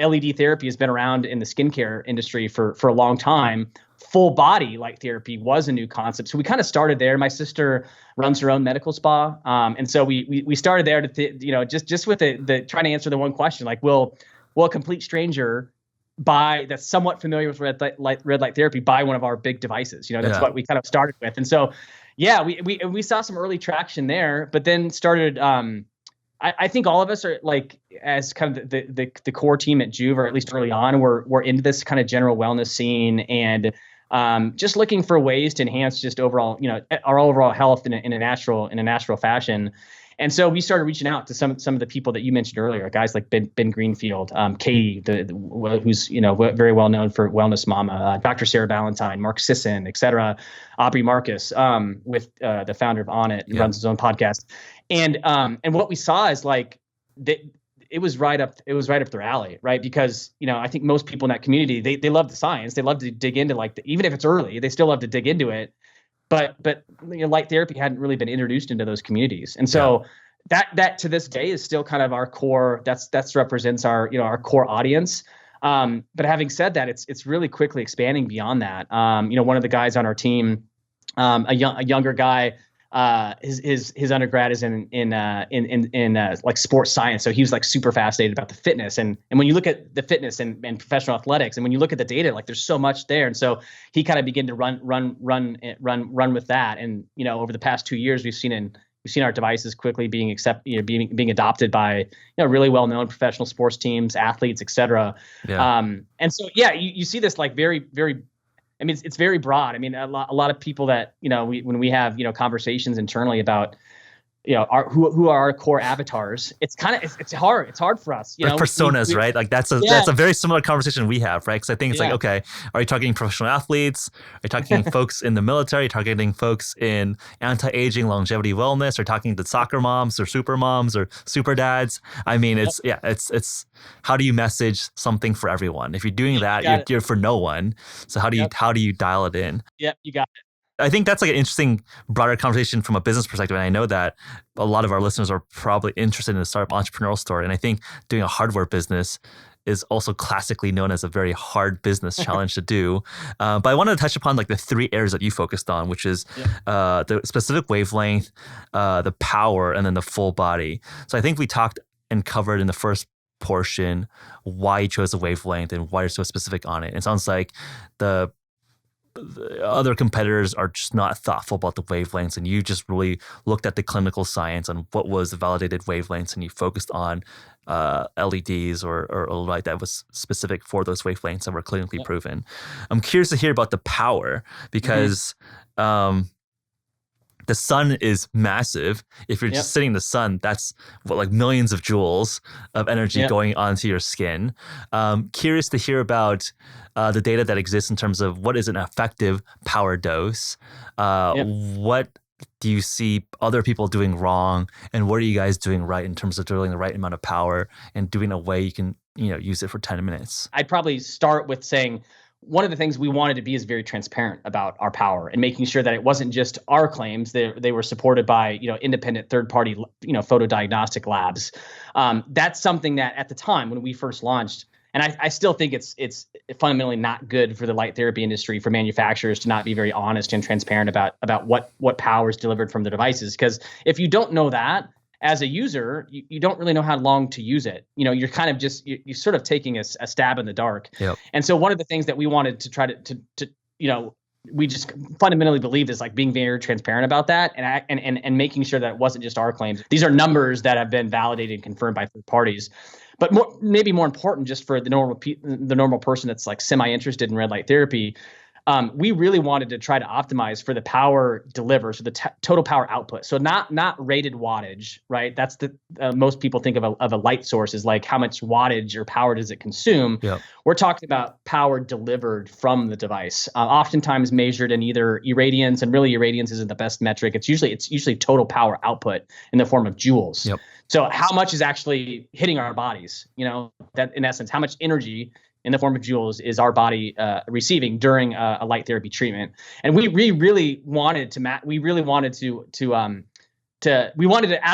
LED therapy has been around in the skincare industry for a long time. Full body light therapy was a new concept. So we kind of started there. My sister runs her own medical spa. And so we started there to, just with the trying to answer the one question, like, will a complete stranger that's somewhat familiar with red light therapy buy one of our big devices? That's what we kind of started with. And so, we saw some early traction there, but then started, I think all of us are like, as kind of the core team at Joovv, or at least early on, we're into this kind of general wellness scene and just looking for ways to enhance just overall, our overall health in a natural fashion. And so we started reaching out to some of the people that you mentioned earlier, guys like Ben Greenfield, Katie, who's very well known for Wellness Mama, Dr. Sarah Ballantyne, Mark Sisson, et cetera, Aubrey Marcus, with the founder of On It, who runs his own podcast. And what we saw is like it was right up their alley, right? Because I think most people in that community they love the science, they love to dig into even if it's early, they still love to dig into it. But light therapy hadn't really been introduced into those communities, and so that to this day is still kind of our core. That's represents our our core audience. But having said that, it's really quickly expanding beyond that. One of the guys on our team, a younger guy. His undergrad is in like sports science, so he was like super fascinated about the fitness and when you look at the fitness and professional athletics, and when you look at the data, like there's so much there, and so he kind of began to run with that, and over the past 2 years we've seen our devices quickly being adopted by really well known professional sports teams, athletes, etc. And so you see this like very very. I mean, it's very broad. I mean, a lot of people that when we have conversations internally about who are our core avatars, it's hard for us. Like personas, right? Like that's a very similar conversation we have, right? Because I think it's like, okay, are you targeting professional athletes? Are you targeting folks in the military? Are you targeting folks in anti-aging, longevity, wellness? Are you talking to soccer moms or super moms or super dads? I mean, it's how do you message something for everyone? If you're doing that, you're for no one. So how do you dial it in? Yep, you got it. I think that's like an interesting, broader conversation from a business perspective. And I know that a lot of our listeners are probably interested in the startup entrepreneurial story. And I think doing a hardware business is also classically known as a very hard business challenge to do. But I wanted to touch upon like the three areas that you focused on, which is the specific wavelength, the power, and then the full body. So I think we talked and covered in the first portion why you chose the wavelength and why you're so specific on it. It sounds like the other competitors are just not thoughtful about the wavelengths, and you just really looked at the clinical science on what was the validated wavelengths, and you focused on LEDs or light that was specific for those wavelengths that were clinically proven. I'm curious to hear about the power because the sun is massive. If you're just sitting in the sun, that's like millions of joules of energy going onto your skin. Curious to hear about the data that exists in terms of what is an effective power dose. What do you see other people doing wrong, and what are you guys doing right in terms of drilling the right amount of power and doing a way you can use it for 10 minutes? I'd probably start with saying, one of the things we wanted to be is very transparent about our power and making sure that it wasn't just our claims. They were supported by independent third-party photodiagnostic labs. That's something that at the time when we first launched, and I still think it's fundamentally not good for the light therapy industry for manufacturers to not be very honest and transparent about what power is delivered from the devices. Because if you don't know that, as a user, you don't really know how long to use it. You're kind of just you're sort of taking a stab in the dark. Yep. And so one of the things that we wanted to try to we just fundamentally believed is like being very transparent about that and making sure that it wasn't just our claims. These are numbers that have been validated and confirmed by third parties. But maybe more important, just for the normal person that's like semi-interested in red light therapy, we really wanted to try to optimize for the power delivered, so the total power output. So not rated wattage, right? That's the most people think of a light source is like how much wattage or power does it consume. Yep. We're talking about power delivered from the device, oftentimes measured in either irradiance, and really irradiance isn't the best metric. It's usually total power output in the form of joules. Yep. So how much is actually hitting our bodies? That in essence, how much energy in the form of joules is our body receiving during a light therapy treatment. And we really wanted to out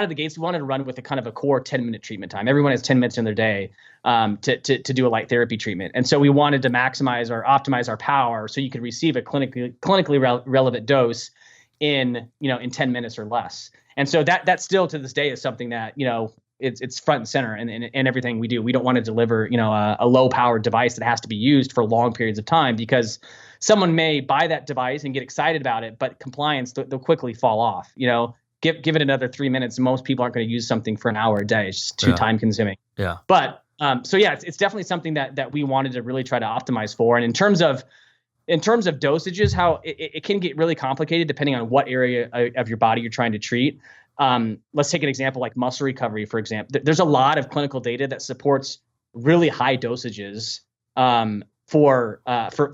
of the gates, we wanted to run with a kind of a core 10-minute treatment time. Everyone has 10 minutes in their day to do a light therapy treatment. And so we wanted to optimize our power so you could receive a clinically relevant dose in 10 minutes or less. And so that still to this day is something that, it's front and center in everything we do. We don't want to deliver, a low powered device that has to be used for long periods of time, because someone may buy that device and get excited about it, but compliance, they'll quickly fall off. Give it another 3 minutes. Most people aren't going to use something for an hour a day. It's just too time consuming. Yeah. But it's definitely something that we wanted to really try to optimize for. And in terms of dosages, how it can get really complicated depending on what area of your body you're trying to treat. Let's take an example like muscle recovery, for example. There's a lot of clinical data that supports really high dosages for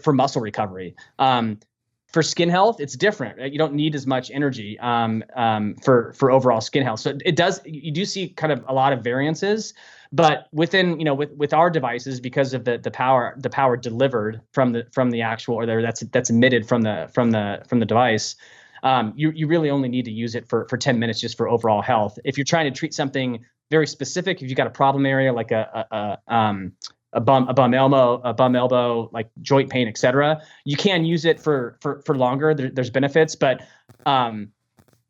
muscle recovery. For skin health, it's different. You don't need as much energy for overall skin health. So you do see kind of a lot of variances, but within with our devices, because of the power delivered from the actual, or that's emitted from the device. You really only need to use it for 10 minutes just for overall health. If you're trying to treat something very specific, if you've got a problem area like a bum elbow, like joint pain, etc., you can use it for longer. There's benefits, but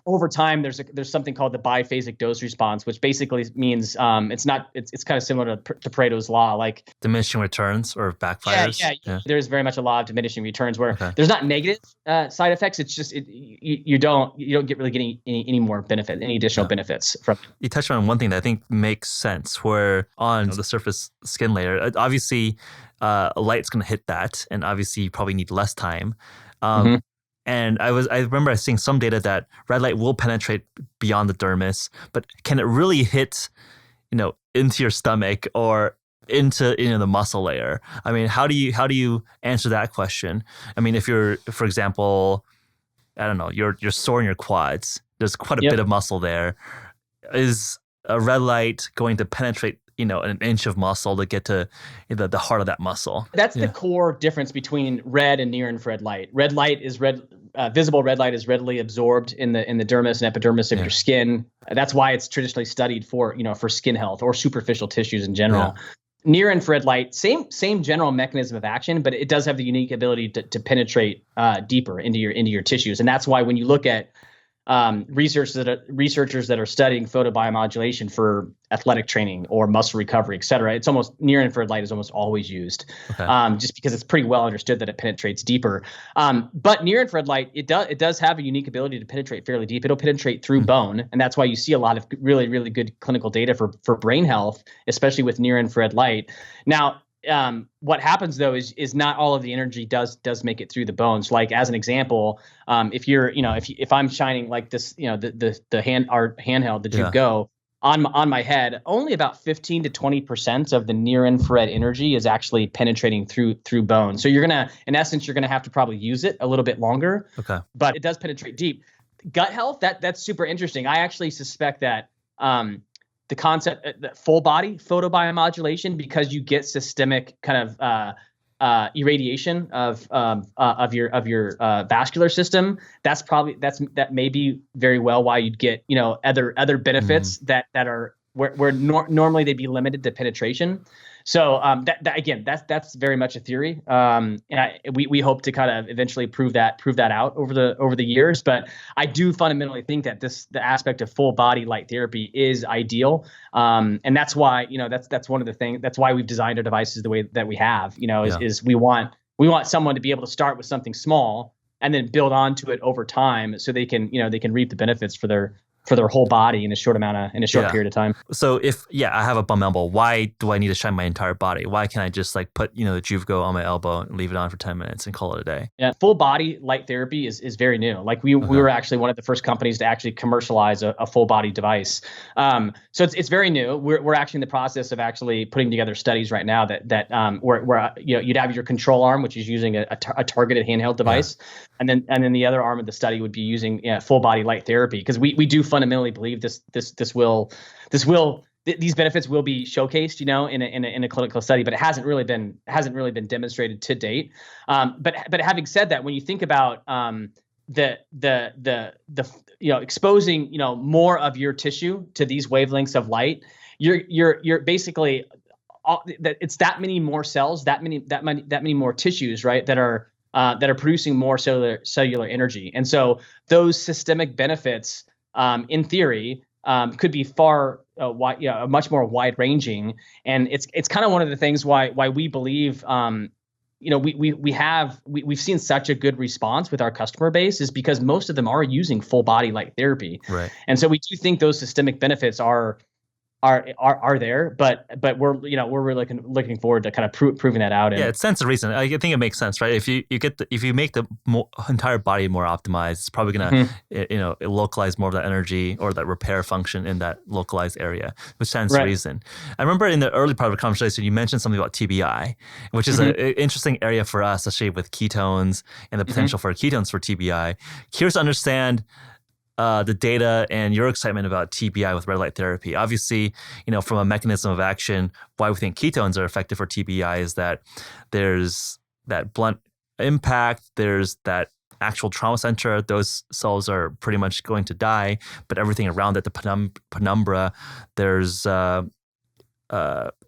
over time, there's something called the biphasic dose response, which basically means it's kind of similar to Pareto's law, like diminishing returns or backfires. Yeah. There's very much a law of diminishing returns where there's not negative side effects. It's just you don't get any more benefit, any additional benefits from it. You touched on one thing that I think makes sense, where on the surface skin layer, obviously light's going to hit that, and obviously you probably need less time. And I remember seeing some data that red light will penetrate beyond the dermis, but can it really hit, into your stomach or into the muscle layer? I mean, how do you answer that question? I mean, if you're, for example, I don't know, you're sore in your quads, there's quite a bit of muscle there. Is a red light going to penetrate an inch of muscle to get to the heart of that muscle? That's the core difference between red and near infrared light. Visible red light is readily absorbed in the dermis and epidermis of your skin. That's why it's traditionally studied for skin health or superficial tissues in general. Near infrared light, same general mechanism of action, but it does have the unique ability to penetrate deeper into your tissues. And that's why when you look at researchers that are studying photobiomodulation for athletic training or muscle recovery, et cetera. It's almost near infrared light is almost always used, just because it's pretty well understood that it penetrates deeper. But near infrared light, it does have a unique ability to penetrate fairly deep. It'll penetrate through bone, and that's why you see a lot of really, really good clinical data for brain health, especially with near infrared light. Now, what happens though is not all of the energy does make it through the bones. Like as an example, if I'm shining like this, the handheld, the Joovv Go on my head, only about 15 to 20% of the near infrared energy is actually penetrating through bone. So you're gonna have to probably use it a little bit longer. Okay. But it does penetrate deep. Gut health, that's super interesting. I actually suspect that the concept, full body photobiomodulation, because you get systemic kind of irradiation of your vascular system. That may be very well why you'd get other benefits that are where normally they'd be limited to penetration. So that's very much a theory, and we hope to kind of eventually prove that out over the years. But I do fundamentally think that the aspect of full body light therapy is ideal, and that's why that's one of the things. That's why we've designed our devices the way that we have. Is we want someone to be able to start with something small and then build onto it over time, so they can reap the benefits for their whole body in a short period of time. So if I have a bum elbow, why do I need to shine my entire body? Why can't I just like put the Joovv Go on my elbow and leave it on for 10 minutes and call it a day? Yeah, full body light therapy is very new. Like we were actually one of the first companies to actually commercialize a full body device. So it's very new. We're actually in the process of actually putting together studies right now that where you'd have your control arm, which is using a targeted handheld device, and then the other arm of the study would be using full body light therapy, because we do fundamentally believe these benefits will be showcased, in a clinical study, but it hasn't really been demonstrated to date. But having said that, when you think about exposing more of your tissue to these wavelengths of light, you're basically it's that many more cells, that many more tissues, right, that are producing more cellular energy. And so those systemic benefits, in theory, could be much more wide ranging. And it's kind of one of the things why we believe, we've seen such a good response with our customer base, is because most of them are using full body light therapy. Right. And so we do think those systemic benefits are there, but we're really looking forward to kind of proving that out. It stands to reason. I think it makes sense, right? If you make the entire body more optimized, it's probably gonna localize more of that energy or that repair function in that localized area, which stands to reason. I remember in the early part of the conversation you mentioned something about TBI, which is an interesting area for us, especially with ketones and the potential for ketones for TBI. Curious to understand the data and your excitement about TBI with red light therapy. Obviously, from a mechanism of action, why we think ketones are effective for TBI is that there's that blunt impact, there's that actual trauma center. Those cells are pretty much going to die, but everything around it, the penumbra, there's a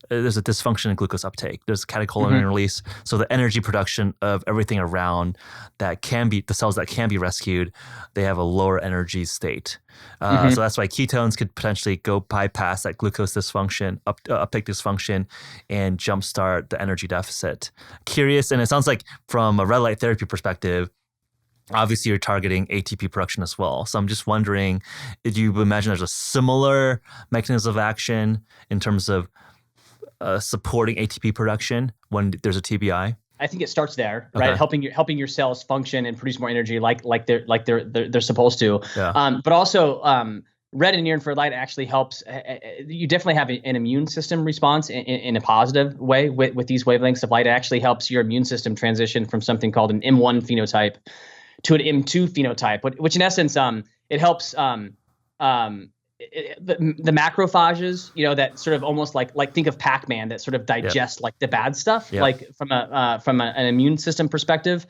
dysfunction in glucose uptake. There's catecholamine release. So the energy production of everything around the cells that can be rescued, they have a lower energy state. So that's why ketones could potentially go bypass that glucose dysfunction, uptake dysfunction, and jumpstart the energy deficit. Curious, and it sounds like from a red light therapy perspective, obviously you're targeting ATP production as well. So I'm just wondering, do you imagine there's a similar mechanism of action in terms of supporting ATP production when there's a TBI? I think it starts there, right? Helping your cells function and produce more energy like they're supposed to. Yeah. But also red and near infrared light actually helps. You definitely have an immune system response in a positive way with these wavelengths of light. It actually helps your immune system transition from something called an M1 phenotype to an M2 phenotype, which in essence it helps the macrophages, that sort of almost like think of Pac-Man, that sort of digest like the bad stuff, like from an immune system perspective.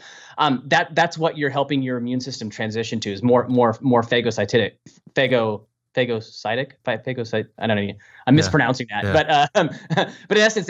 That's what you're helping your immune system transition to, is more phagocytic. I don't know. I'm mispronouncing that, but in essence,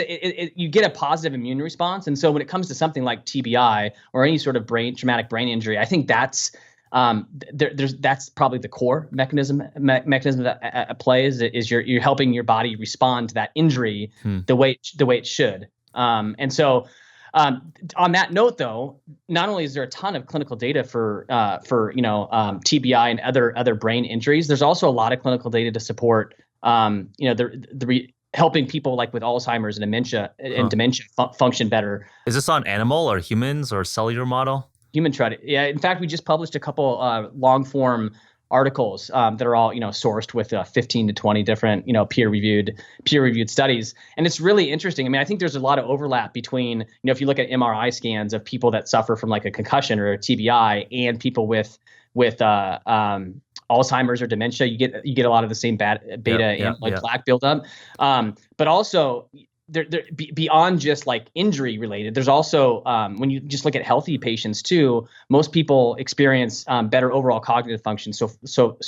you get a positive immune response. And so when it comes to something like TBI or any sort of traumatic brain injury, I think that's That's probably the core mechanism that at play is you're helping your body respond to that injury the way it should. And so on that note, though, not only is there a ton of clinical data for TBI and other brain injuries, there's also a lot of clinical data to support helping people like with Alzheimer's and dementia function better. Is this on animal or humans or cellular model? Human tried. Yeah. In fact, we just published a couple long form articles that are all sourced with 15 to 20 different peer reviewed studies, and it's really interesting. I mean, I think there's a lot of overlap between if you look at MRI scans of people that suffer from like a concussion or a TBI and people with Alzheimer's or dementia, you get a lot of the same beta and plaque buildup, but also. Beyond just like injury related, there's also when you just look at healthy patients too, most people experience better overall cognitive function. So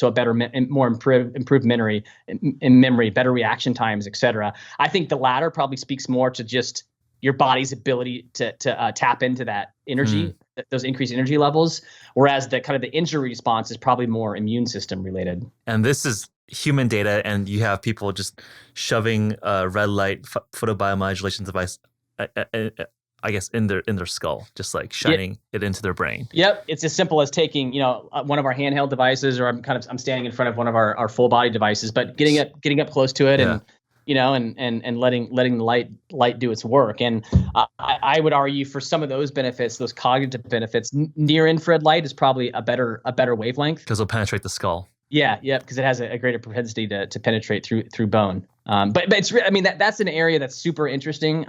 a better, more improved memory, better reaction times, et cetera. I think the latter probably speaks more to just your body's ability to tap into that energy, those increased energy levels, whereas the kind of the injury response is probably more immune system related. And this is human data, and you have people just shoving a red light photobiomodulation device, I guess, in their skull, just like shining it into their brain. Yep, it's as simple as taking one of our handheld devices, or I'm standing in front of one of our full body devices, but getting up close to it and letting the light do its work. And I would argue for some of those benefits, those cognitive benefits, near infrared light is probably a better wavelength because it'll penetrate the skull. Yeah, because it has a greater propensity to penetrate through bone. But it's that's an area that's super interesting.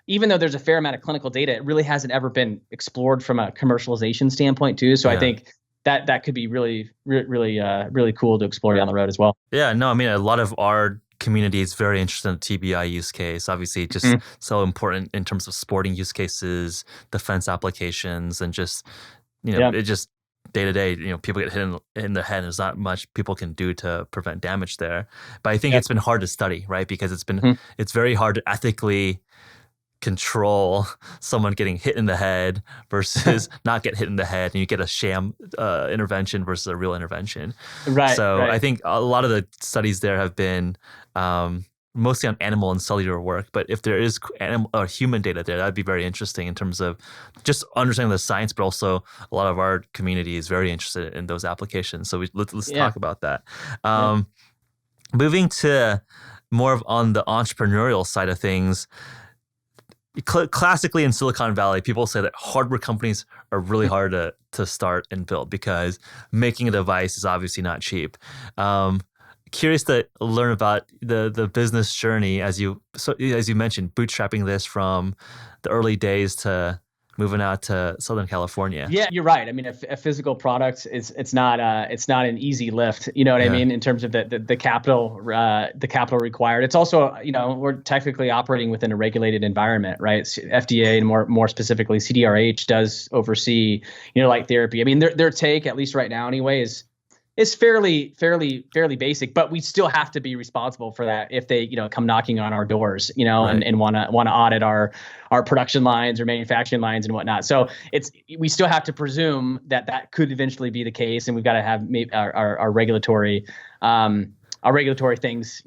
Even though there's a fair amount of clinical data, it really hasn't ever been explored from a commercialization standpoint too. So I think that could be really cool to explore down the road as well. Yeah, no, I mean, a lot of our community is very interested in the TBI use case. Obviously, just so important in terms of sporting use cases, defense applications, and just it just day to day, people get hit in the head. And there's not much people can do to prevent damage there. But I think it's been hard to study, right? Because it's very hard to ethically control someone getting hit in the head versus not get hit in the head, and you get a sham intervention versus a real intervention. Right. So I think a lot of the studies there have been mostly on animal and cellular work. But if there is animal or human data there, that'd be very interesting in terms of just understanding the science. But also, a lot of our community is very interested in those applications. So let's talk about that. Moving to more on the entrepreneurial side of things. Classically in Silicon Valley, people say that hardware companies are really hard to start and build because making a device is obviously not cheap. Curious to learn about the business journey as you mentioned, bootstrapping this from the early days to moving out to Southern California. Yeah, you're right. I mean, a physical product it's not an easy lift. You know what I mean, in terms of the capital required. It's also we're technically operating within a regulated environment, right? FDA and more specifically CDRH does oversee light therapy. I mean, their take, at least right now anyway, is fairly basic, but we still have to be responsible for that if they come knocking on our doors, and want to audit our production lines or manufacturing lines and whatnot. So we still have to presume that could eventually be the case, and we've got to have our regulatory things.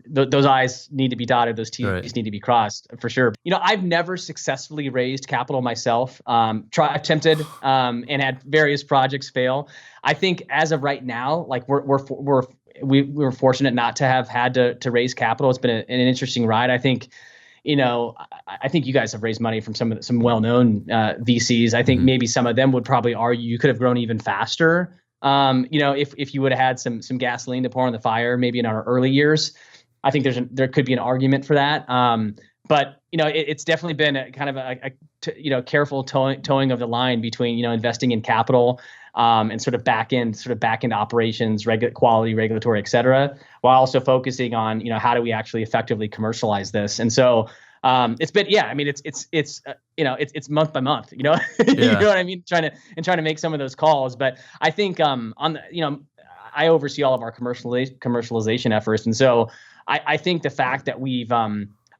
Those I's need to be dotted, those T's need to be crossed for sure. I've never successfully raised capital myself. Attempted and had various projects fail. I think as of right now, like we're fortunate not to have had to raise capital. It's been an interesting ride. I think, I think you guys have raised money from some well-known VCs. I think maybe some of them would probably argue you could have grown even faster. If you would have had some gasoline to pour on the fire, maybe in our early years. I think there could be an argument for that. But it's definitely been a kind of a careful towing of the line between investing in capital and sort of back end operations, quality, regulatory, et cetera, while also focusing on how do we actually effectively commercialize this. And so it's been it's month by month. You know what I mean, trying to make some of those calls. But I think I oversee all of our commercialization efforts, and so I think the fact that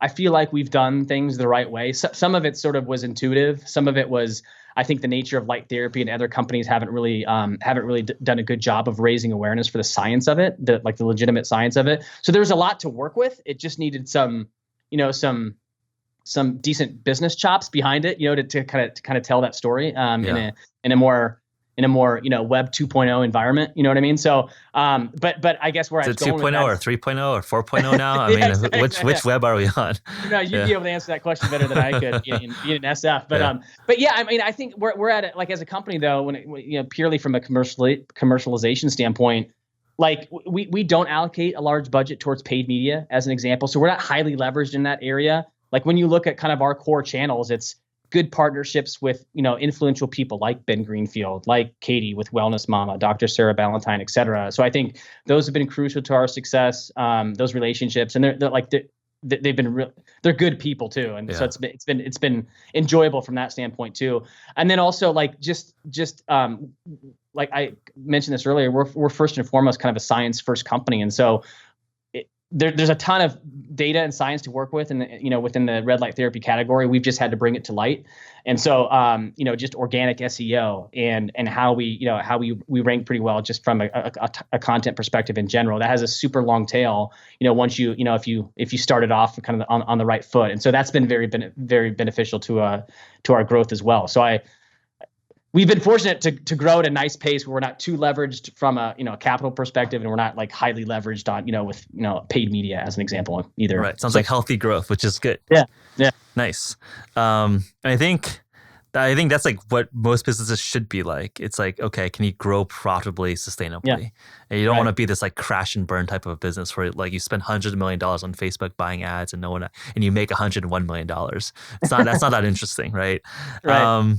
I feel like we've done things the right way. Some of it sort of was intuitive. Some of it was I think the nature of light therapy and other companies haven't really done a good job of raising awareness for the science of it, the legitimate science of it. So there's a lot to work with. It just needed some decent business chops behind it, to kind of tell that story in a more Web 2.0 environment. You know what I mean? So, but I guess where I was going with that, 2.0 or 3.0 or 4.0 now? I mean, exactly, which web are we on? You'd be able to answer that question better than I could in SF. But yeah, I mean, I think we're at it, like, as a company though, when purely from a commercialization standpoint, like we don't allocate a large budget towards paid media as an example. So we're not highly leveraged in that area. Like when you look at kind of our core channels, it's good partnerships with, influential people like Ben Greenfield, like Katie with Wellness Mama, Dr. Sarah Ballantyne, et cetera. So I think those have been crucial to our success, those relationships, and they're good people too. And so it's been enjoyable from that standpoint too. And then also like just like I mentioned this earlier, we're first and foremost kind of a science first company. And so there's a ton of data and science to work with, and within the red light therapy category, we've just had to bring it to light. And so, just organic SEO and how we rank pretty well just from a content perspective in general. That has a super long tail. Once if you started off kind of on the right foot, and so that's been very beneficial to our growth as well. So we've been fortunate to grow at a nice pace where we're not too leveraged from a capital perspective, and we're not like highly leveraged on with paid media as an example either. Right. Sounds like healthy growth, which is good. Yeah. Nice. I think that's like what most businesses should be like. It's like, okay, can you grow profitably, sustainably? Yeah. And you don't want to be this like crash and burn type of business where like you spend hundreds of $1 million on Facebook buying ads and and you make $101 million. That's not that interesting, right? Right.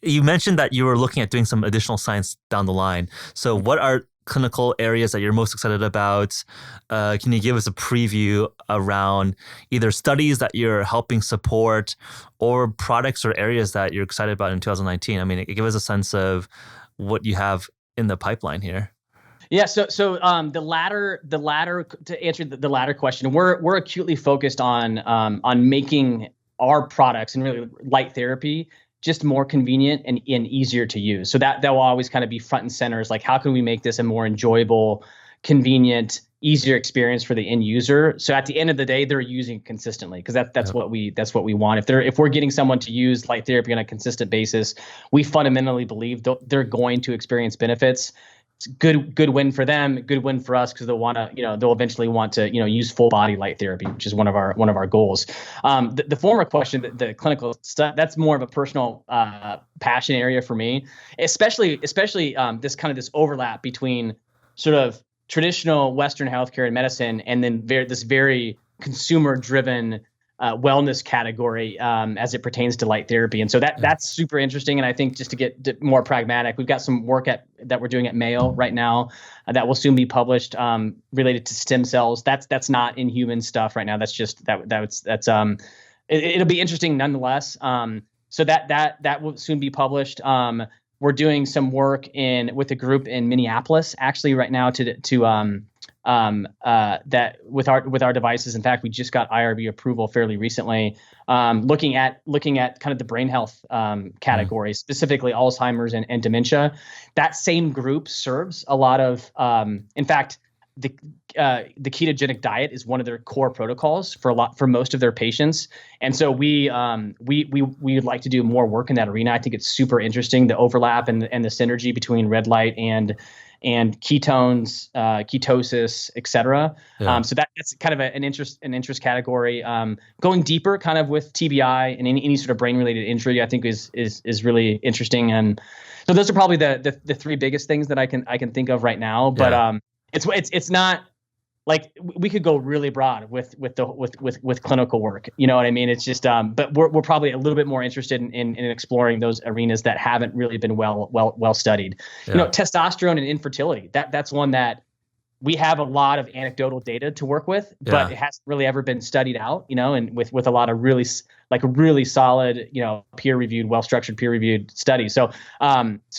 You mentioned that you were looking at doing some additional science down the line. So what are clinical areas that you're most excited about? Can you give us a preview around either studies that you're helping support or products or areas that you're excited about in 2019? I mean, give us a sense of what you have in the pipeline here. Yeah. So the latter to answer the latter question, we're acutely focused on making our products and really light therapy just more convenient and easier to use. So that will always kind of be front and center, is like, how can we make this a more enjoyable, convenient, easier experience for the end user? So at the end of the day, they're using it consistently, because that's what we want. If we're getting someone to use light therapy on a consistent basis, we fundamentally believe they're going to experience benefits. It's good win for them, good win for us, because they'll eventually want to use full body light therapy, which is one of our goals. The former question, the clinical stuff, that's more of a personal passion area for me, especially this overlap between sort of traditional Western healthcare and medicine, and then this very consumer driven wellness category as it pertains to light therapy. And so that's super interesting. And I think, just to get more pragmatic, we've got some work that we're doing at Mayo right now that will soon be published related to stem cells. That's not in human stuff right now. That's just it'll be interesting nonetheless. So that will soon be published. We're doing some work with a group in Minneapolis actually right now that with our devices. In fact, we just got IRB approval fairly recently, looking at kind of the brain health category, specifically Alzheimer's and dementia. That same group serves a lot of, in fact, the ketogenic diet is one of their core protocols for most of their patients. And so we would like to do more work in that arena. I think it's super interesting, the overlap and the synergy between red light and ketones, ketosis, et cetera. Yeah. So that's kind of an interest category. Going deeper kind of with TBI and any sort of brain related injury, I think is really interesting. And so those are probably the three biggest things that I can think of right now. But it's not like we could go really broad with clinical work. You know what I mean? It's just but we're probably a little bit more interested in exploring those arenas that haven't really been well studied. Yeah. Testosterone and infertility. That's one that we have a lot of anecdotal data to work with, but it hasn't really ever been studied out, and with a lot of really solid, peer-reviewed, well-structured peer-reviewed studies. So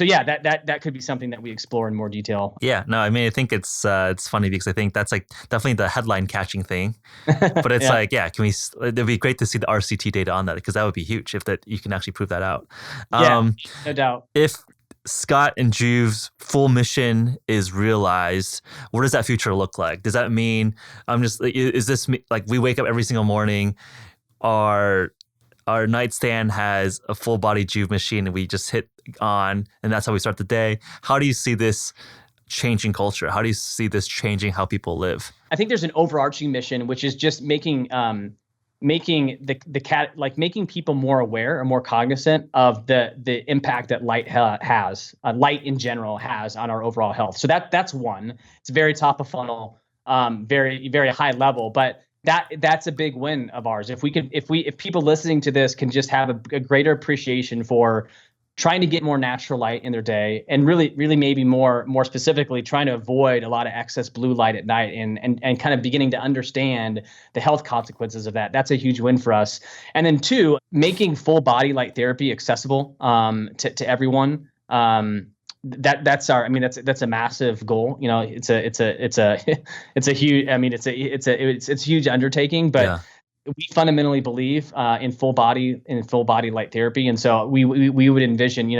yeah, that could be something that we explore in more detail. Yeah, no, I mean, I think it's funny because I think that's like definitely the headline catching thing, but it's it'd be great to see the RCT data on that, because that would be huge if that you can actually prove that out. No doubt. If Scott and Joovv's full mission is realized, what does that future look like? Does that mean is this like we wake up every single morning, our nightstand has a full body Joovv machine and we just hit on, and that's how we start the day? How do you see this changing culture? How do you see this changing how people live? I think there's an overarching mission, which is just making making people more aware or more cognizant of the impact that light light in general has on our overall health. So that's one. It's very top of funnel, very, very high level, but that's a big win of ours. If people listening to this can just have a greater appreciation for trying to get more natural light in their day, and really maybe more specifically trying to avoid a lot of excess blue light at night, and kind of beginning to understand the health consequences of that. That's a huge win for us. And then two, making full body light therapy accessible to everyone. That's a massive goal. It's a huge undertaking, but we fundamentally believe in full body light therapy, and so we would envision,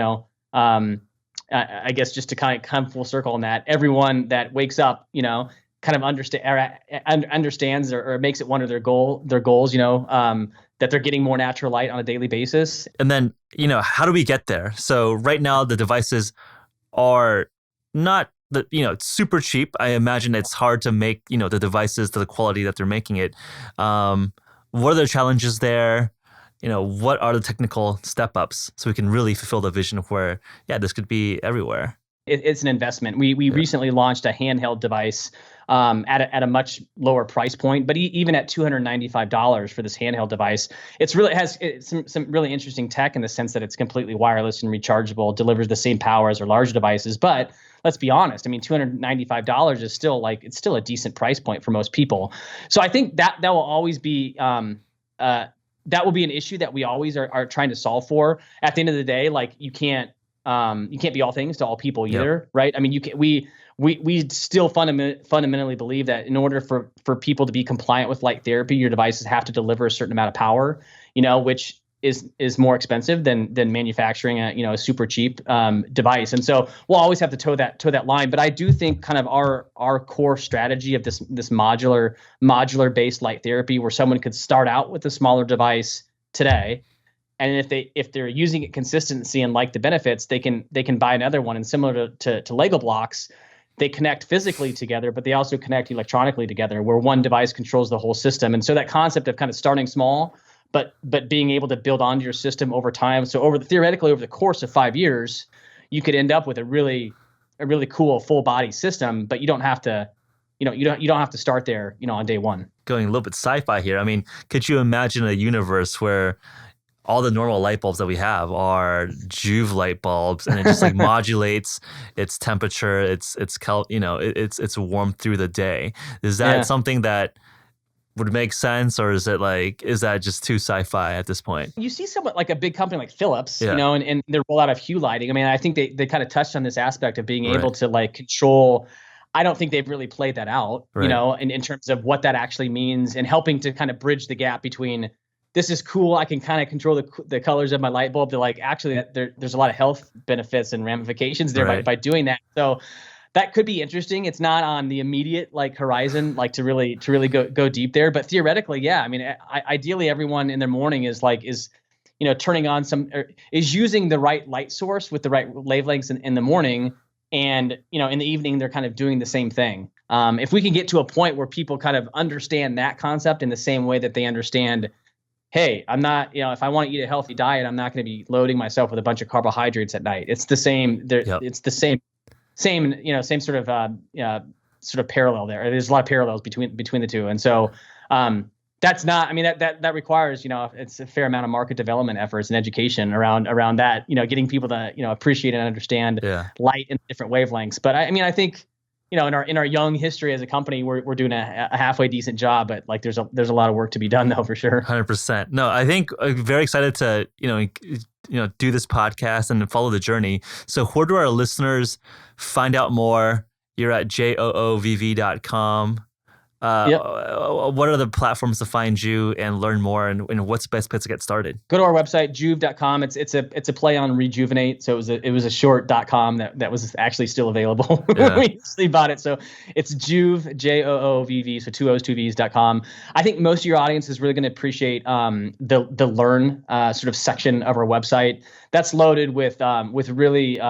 I guess, just to kind of come full circle on that, everyone that wakes up, kind of understands or makes it one of their goals, that they're getting more natural light on a daily basis. And then, how do we get there? So right now the devices are not it's super cheap. I imagine it's hard to make, the devices to the quality that they're making it. What are the challenges there? What are the technical step ups so we can really fulfill the vision of where, this could be everywhere? It's an investment. We recently launched a handheld device at a much lower price point, but even at $295 for this handheld device, it's some really interesting tech in the sense that it's completely wireless and rechargeable, delivers the same power as our larger devices. But let's be honest, I mean, $295 is still a decent price point for most people. So I think that will always be that will be an issue that we always are trying to solve for. At the end of the day, like you can't be all things to all people either, right? I mean, we still fundamentally believe that in order for people to be compliant with light therapy, your devices have to deliver a certain amount of power, which is more expensive than manufacturing a super cheap device. And so we'll always have to toe that line. But I do think kind of our core strategy of this modular based light therapy, where someone could start out with a smaller device today, and if they're using it consistently and like the benefits, they can buy another one. And similar to Lego blocks, they connect physically together, but they also connect electronically together, where one device controls the whole system. And so that concept of kind of starting small, but being able to build onto your system over time. So theoretically over the course of 5 years, you could end up with a really cool full body system, but you don't have to, you don't have to start there, on day one. Going a little bit sci-fi here. I mean, could you imagine a universe where all the normal light bulbs that we have are Joovv light bulbs, and it just like modulates its temperature, its warmth through the day? Is that something that would make sense, or is that just too sci-fi at this point? You see someone like a big company like Philips, and their rollout of hue lighting. I mean, I think they kind of touched on this aspect of being able to like control. I don't think they've really played that out, in terms of what that actually means, and helping to kind of bridge the gap between, this is cool, I can kind of control the colors of my light bulb, to like, actually there's a lot of health benefits and ramifications there by doing that. So that could be interesting. It's not on the immediate like horizon, like to really go deep there. But theoretically, yeah. I mean, ideally, everyone in their morning is turning on is using the right light source with the right wavelengths in the morning, and in the evening they're kind of doing the same thing. If we can get to a point where people kind of understand that concept in the same way that they understand, hey, I'm not, if I want to eat a healthy diet, I'm not going to be loading myself with a bunch of carbohydrates at night. It's the same. It's the same sort of parallel there. There's a lot of parallels between the two. And so that's not, I mean, that requires, it's a fair amount of market development efforts and education around that, getting people to, appreciate and understand light in different wavelengths. But I think in our young history as a company, we're doing a halfway decent job, but like there's a lot of work to be done though, for sure. 100%. No, I think I'm very excited to, do this podcast and follow the journey. So where do our listeners find out more? You're at joovv.com. What are the platforms to find you and learn more, and what's the best place to get started? Go to our website, joovv.com. It's a play on rejuvenate. So it was a short .com that was actually still available when we initially bought it. So it's Joovv, Joovv, so 2 O's, 2 V's.com. I think most of your audience is really going to appreciate the learn sort of section of our website. That's loaded with really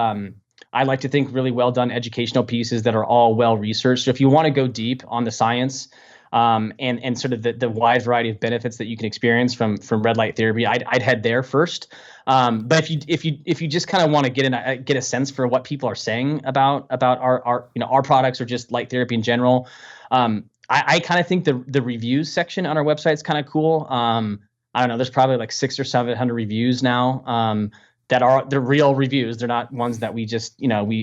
I like to think really well done educational pieces that are all well researched. So if you want to go deep on the science and sort of the wide variety of benefits that you can experience from red light therapy, I'd head there first. But if you just kind of want to get a sense for what people are saying about our products or just light therapy in general, I kind of think the reviews section on our website is kind of cool. I don't know, there's probably like 600 or 700 reviews now. They're real reviews. They're not ones that we just, we don't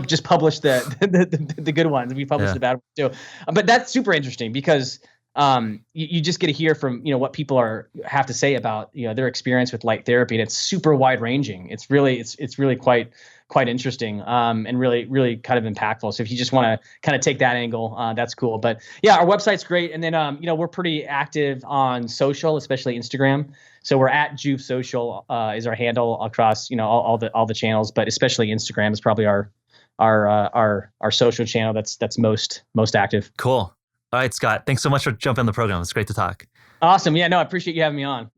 just publish the good ones. We publish the bad ones too. But that's super interesting because you just get to hear from, what people have to say about, their experience with light therapy, and it's super wide ranging. It's really quite interesting and really kind of impactful. So if you just want to kind of take that angle, that's cool. But yeah, our website's great. And then, we're pretty active on social, especially Instagram. So we're at Joovv Social is our handle across, all the channels, but especially Instagram is probably our social channel that's most active. Cool. All right, Scott, thanks so much for jumping on the program. It's great to talk. Awesome. Yeah, no, I appreciate you having me on.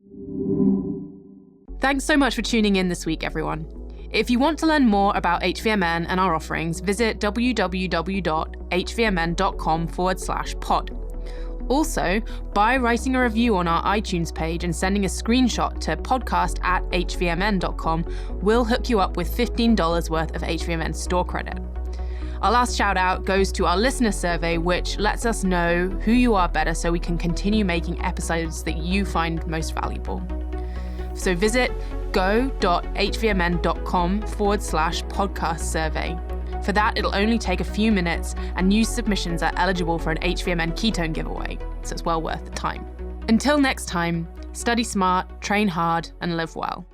Thanks so much for tuning in this week, everyone. If you want to learn more about HVMN and our offerings, visit www.hvmn.com/pod. Also, by writing a review on our iTunes page and sending a screenshot to podcast@hvmn.com, we'll hook you up with $15 worth of HVMN store credit. Our last shout out goes to our listener survey, which lets us know who you are better so we can continue making episodes that you find most valuable. So visit go.hvmn.com/podcast survey. For that, it'll only take a few minutes, and new submissions are eligible for an HVMN ketone giveaway, so it's well worth the time. Until next time, study smart, train hard, and live well.